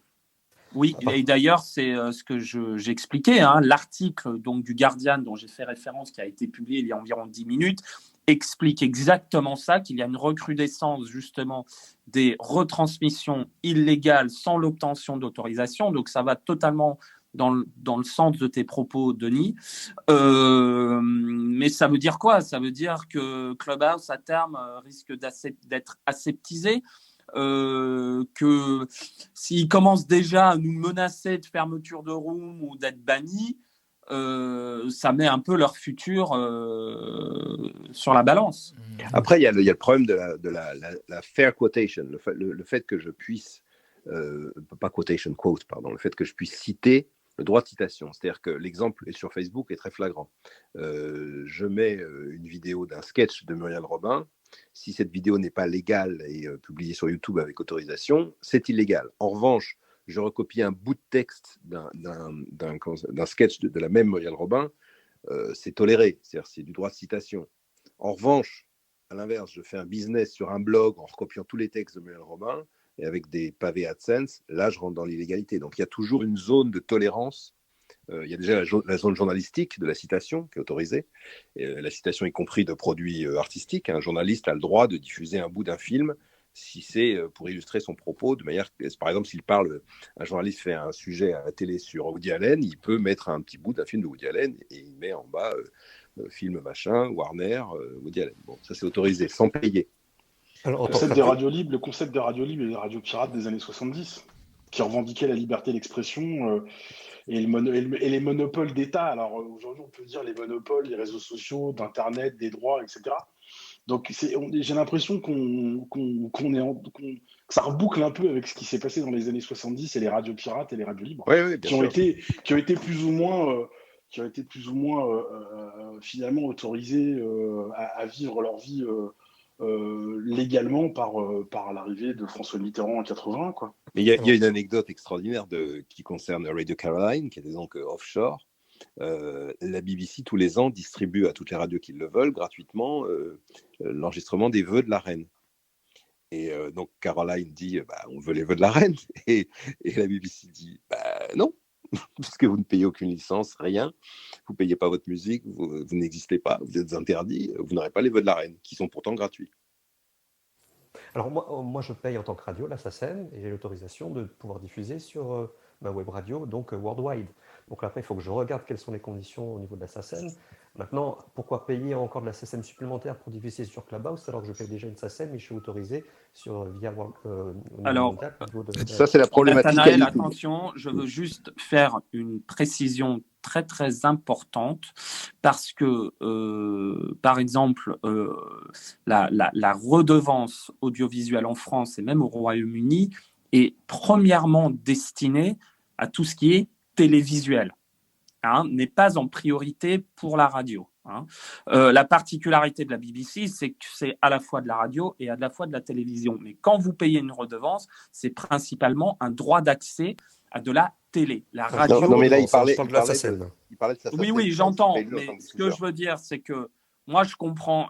Oui, et d'ailleurs, c'est ce que j'expliquais. L'article donc, du Guardian dont j'ai fait référence, qui a été publié il y a environ 10 minutes, explique exactement ça, qu'il y a une recrudescence justement des retransmissions illégales sans l'obtention d'autorisation. Donc, ça va totalement dans le sens de tes propos, Denis. Mais ça veut dire quoi ? Ça veut dire que Clubhouse, à terme, risque d'être aseptisé. Que s'ils commencent déjà à nous menacer de fermeture de room ou d'être bannis, ça met un peu leur futur sur la balance. Après, il y a le problème de la fair quotation, le fait que je puisse, pas quotation, quote, pardon, le fait que je puisse citer le droit de citation. C'est-à-dire que l'exemple sur Facebook est très flagrant. Je mets une vidéo d'un sketch de Muriel Robin. Si cette vidéo n'est pas légale et publiée sur YouTube avec autorisation, c'est illégal. En revanche, je recopie un bout de texte d'un sketch de la même Muriel Robin, c'est toléré, c'est-à-dire c'est du droit de citation. En revanche, à l'inverse, je fais un business sur un blog en recopiant tous les textes de Muriel Robin, et avec des pavés AdSense, là, je rentre dans l'illégalité. Donc, il y a toujours une zone de tolérance. Il y a déjà la zone journalistique de la citation qui est autorisée. La citation y compris de produits artistiques. Un journaliste a le droit de diffuser un bout d'un film si c'est pour illustrer son propos, de manière que, par exemple, un journaliste fait un sujet à la télé sur Woody Allen, il peut mettre un petit bout d'un film de Woody Allen et il met en bas film machin, Warner, Woody Allen. Bon, ça c'est autorisé, sans payer. Alors, Le concept des radios libres et des radios pirates des années 70, qui revendiquaient la liberté d'expression et les monopoles d'État. Alors aujourd'hui, on peut dire les monopoles, les réseaux sociaux, d'Internet, des droits, etc. Donc j'ai l'impression que ça reboucle un peu avec ce qui s'est passé dans les années 70 et les radios pirates et les radios libres, Oui, qui ont été plus ou moins, finalement autorisées à vivre leur vie légalement par l'arrivée de François Mitterrand en 80, quoi. Mais il y a une anecdote extraordinaire qui concerne Radio Caroline, qui était donc offshore. La BBC, tous les ans, distribue à toutes les radios qui le veulent gratuitement l'enregistrement des vœux de la reine. Et donc Caroline dit on veut les vœux de la reine. Et la BBC dit non, puisque vous ne payez aucune licence, rien. Vous ne payez pas votre musique, vous n'existez pas, vous êtes interdit, vous n'aurez pas les vœux de la reine, qui sont pourtant gratuits. Alors moi, je paye en tant que radio la SACEM et j'ai l'autorisation de pouvoir diffuser sur ma web radio, donc worldwide. Donc après, il faut que je regarde quelles sont les conditions au niveau de la SACEM. Maintenant, pourquoi payer encore de la SACEM supplémentaire pour diffuser sur Clubhouse alors que je paye déjà une SACEM et je suis autorisé via au niveau mondial, au niveau ça, c'est la problématique. Nathanaël, attention, je veux juste faire une précision très très importante parce que, par exemple, la redevance audiovisuelle en France et même au Royaume-Uni est premièrement destinée à tout ce qui est télévisuel, n'est pas en priorité pour la radio. La particularité de la BBC, c'est que c'est à la fois de la radio et à la fois de la télévision. Mais quand vous payez une redevance, c'est principalement un droit d'accès à de la télé. La radio. Non, mais là, il parlait de la SACEM. Oui, j'entends. Mais ce que je veux dire, c'est que moi, je comprends,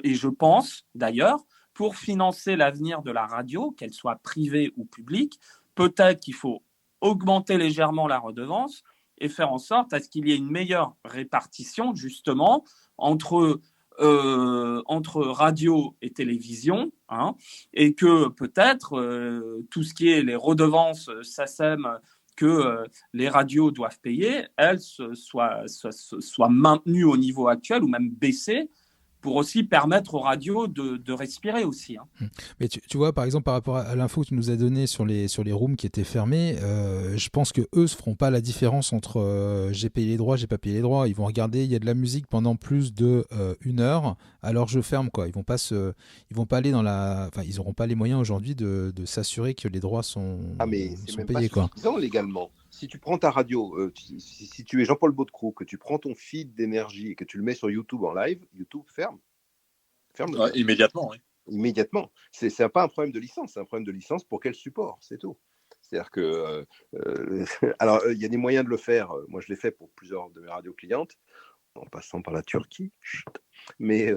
et je pense d'ailleurs, pour financer l'avenir de la radio, qu'elle soit privée ou publique, peut-être qu'il faut augmenter légèrement la redevance et faire en sorte à ce qu'il y ait une meilleure répartition, justement, entre radio et télévision, et que peut-être tout ce qui est les redevances SACEM que les radios doivent payer, elles soient maintenues au niveau actuel ou même baissées, pour aussi permettre aux radios de respirer aussi. Mais tu vois, par exemple, par rapport à l'info que tu nous as donnée sur les rooms qui étaient fermés, je pense qu'eux ne se feront pas la différence entre j'ai payé les droits, j'ai pas payé les droits. Ils vont regarder, il y a de la musique pendant plus de 1 heure, alors je ferme, quoi. Ils vont pas aller ils n'auront pas les moyens aujourd'hui de s'assurer que les droits sont mais c'est même payés, pas suffisant légalement. Si tu prends ta radio, si tu es Jean-Paul Baudecroux, que tu prends ton feed d'énergie et que tu le mets sur YouTube en live, YouTube ferme. Immédiatement, oui. Immédiatement. C'est pas un problème de licence, c'est un problème de licence pour quel support, c'est tout. C'est-à-dire que, alors, il y a des moyens de le faire. Moi, je l'ai fait pour plusieurs de mes radios clientes, en passant par la Turquie. Mais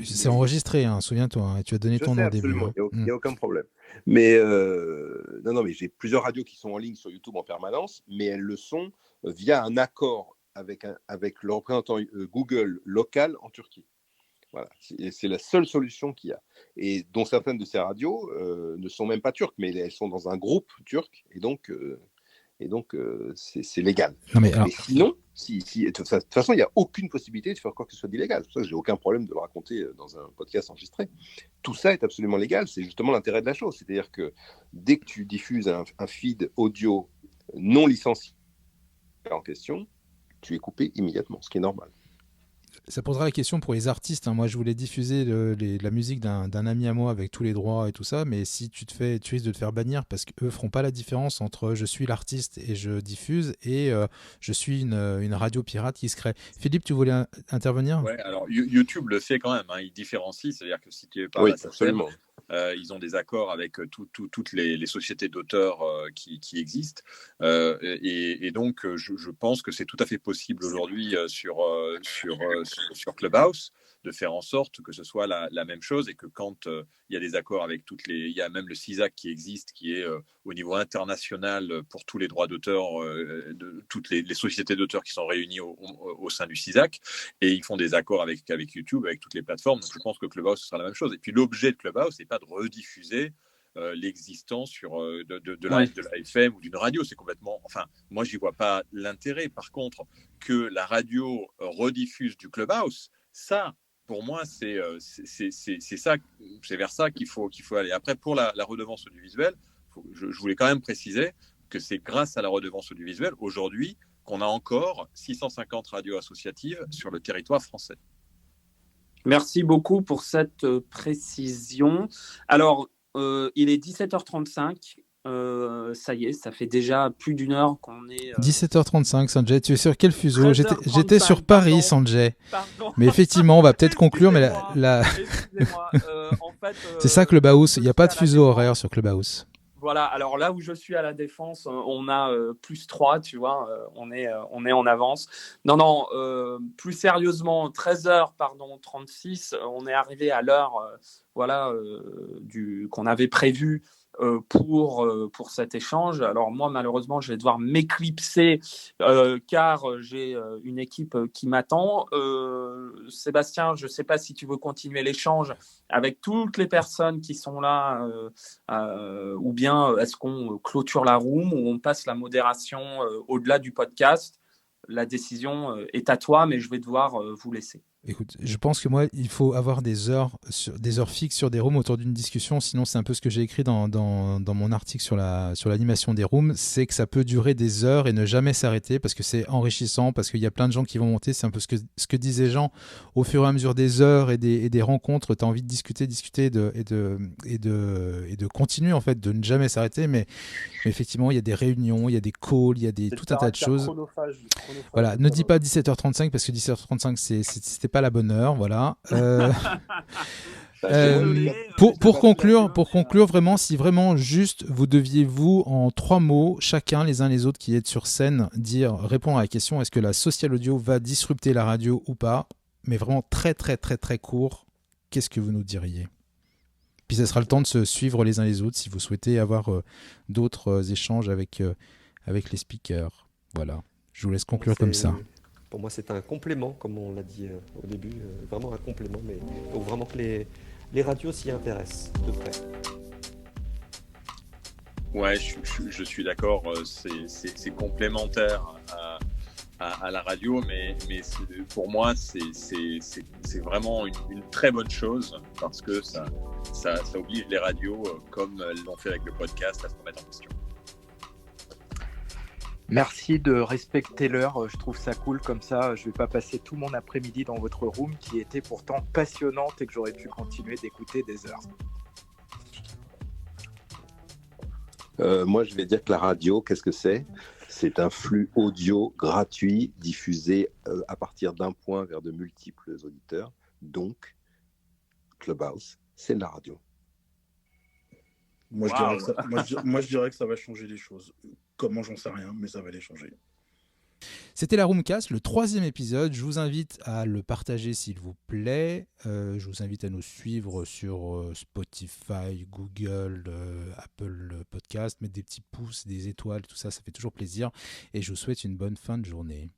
c'est enregistré, souviens-toi, tu as donné ton nom au début. Il n'y a aucun problème. Mais non, mais j'ai plusieurs radios qui sont en ligne sur YouTube en permanence, mais elles le sont via un accord avec le représentant Google local en Turquie. Voilà, c'est la seule solution qu'il y a. Et dont certaines de ces radios ne sont même pas turques, mais elles sont dans un groupe turc, et donc c'est légal. Non, mais sinon, de toute façon, il n'y a aucune possibilité de faire quoi que ce soit d'illégal. C'est pour ça que j'ai aucun problème de le raconter dans un podcast enregistré. Tout ça est absolument légal. C'est justement l'intérêt de la chose. C'est-à-dire que dès que tu diffuses un feed audio non licencié en question, tu es coupé immédiatement, ce qui est normal. Ça posera la question pour les artistes. Moi, je voulais diffuser la musique d'un ami à moi avec tous les droits et tout ça, mais si tu risques de te faire bannir parce qu'eux feront pas la différence entre je suis l'artiste et je diffuse et je suis une radio pirate qui se crée. Philippe, tu voulais intervenir ? Ouais, alors YouTube le fait quand même. Il différencie, c'est-à-dire que si tu es pas absolument. Ils ont des accords avec toutes les sociétés d'auteurs qui existent. Et donc, je pense que c'est tout à fait possible aujourd'hui sur Clubhouse de faire en sorte que ce soit la même chose, et que quand il y a des accords avec il y a même le CISAC qui existe, qui est au niveau international pour tous les droits d'auteur, de toutes les sociétés d'auteurs qui sont réunies au sein du CISAC, et ils font des accords avec YouTube, avec toutes les plateformes. Donc je pense que Clubhouse, ce sera la même chose. Et puis l'objet de Clubhouse, c'est pas de rediffuser l'existence de la FM ou d'une radio. C'est complètement... Enfin, moi, j'y vois pas l'intérêt. Par contre, que la radio rediffuse du Clubhouse, ça, pour moi, c'est ça, c'est vers ça qu'il faut aller. Après, pour la redevance audiovisuelle, je voulais quand même préciser que c'est grâce à la redevance audiovisuelle, aujourd'hui, qu'on a encore 650 radios associatives sur le territoire français. Merci beaucoup pour cette précision. Alors, il est 17h35. Ça y est, ça fait déjà plus d'une heure qu'on est... 17h35, Sanjay. Tu es sur quel fuseau? 13h35, J'étais sur Paris, pardon. Sanjay. Pardon. Mais effectivement, on va peut-être conclure. Mais Excusez-moi. En fait, c'est ça, Clubhouse. Il n'y a pas de je suis à la fuseau Défense. horaire sur Clubhouse. Voilà, alors là où je suis à la Défense, on a +3, tu vois, on est en avance. Non, plus sérieusement, 13h36, on est arrivé à l'heure qu'on avait prévu pour cet échange. Alors moi, malheureusement, je vais devoir m'éclipser car j'ai une équipe qui m'attend. Sébastien, je ne sais pas si tu veux continuer l'échange avec toutes les personnes qui sont là, ou bien est-ce qu'on clôture la room ou on passe la modération au-delà du podcast? La décision est à toi, mais je vais devoir vous laisser. Écoute, je pense que moi, il faut avoir des heures fixes sur des rooms autour d'une discussion. Sinon, c'est un peu ce que j'ai écrit dans mon article sur l'animation des rooms. C'est que ça peut durer des heures et ne jamais s'arrêter parce que c'est enrichissant, parce qu'il y a plein de gens qui vont monter. C'est un peu ce que disaient Jean. Au fur et à mesure des heures et des rencontres, tu as envie de discuter et de continuer, en fait, de ne jamais s'arrêter. Mais effectivement, il y a des réunions, il y a des calls, il y a tout un tas de choses. Voilà, ne dis pas 17h35 parce que 17h35, c'était pas la bonne heure, voilà. Pour conclure, vraiment, si vraiment juste vous deviez vous, en 3 mots, chacun, les uns les autres qui êtes sur scène, répondre à la question, est-ce que la social audio va disrupter la radio ou pas? Mais vraiment très très très très court, qu'est-ce que vous nous diriez? Puis ça sera le temps de se suivre les uns les autres si vous souhaitez avoir d'autres échanges avec les speakers. Voilà, je vous laisse conclure comme ça. Pour moi, c'est un complément, comme on l'a dit au début, vraiment un complément, mais il faut vraiment que les radios s'y intéressent de près. Ouais, je suis d'accord, c'est complémentaire à la radio, mais pour moi, c'est vraiment une très bonne chose parce que ça oblige les radios, comme elles l'ont fait avec le podcast, à se remettre en question. Merci de respecter l'heure, je trouve ça cool comme ça, je ne vais pas passer tout mon après-midi dans votre room qui était pourtant passionnante et que j'aurais pu continuer d'écouter des heures. Moi, je vais dire que la radio, qu'est-ce que c'est? C'est un flux audio gratuit diffusé à partir d'un point vers de multiples auditeurs. Donc, Clubhouse, c'est de la radio. Moi, je dirais que ça va changer les choses. Comment, j'en sais rien, mais ça va les changer. C'était la Roomcast, le 3e épisode. Je vous invite à le partager s'il vous plaît. Je vous invite à nous suivre sur Spotify, Google, Apple Podcast. Mettre des petits pouces, des étoiles, tout ça, ça fait toujours plaisir. Et je vous souhaite une bonne fin de journée.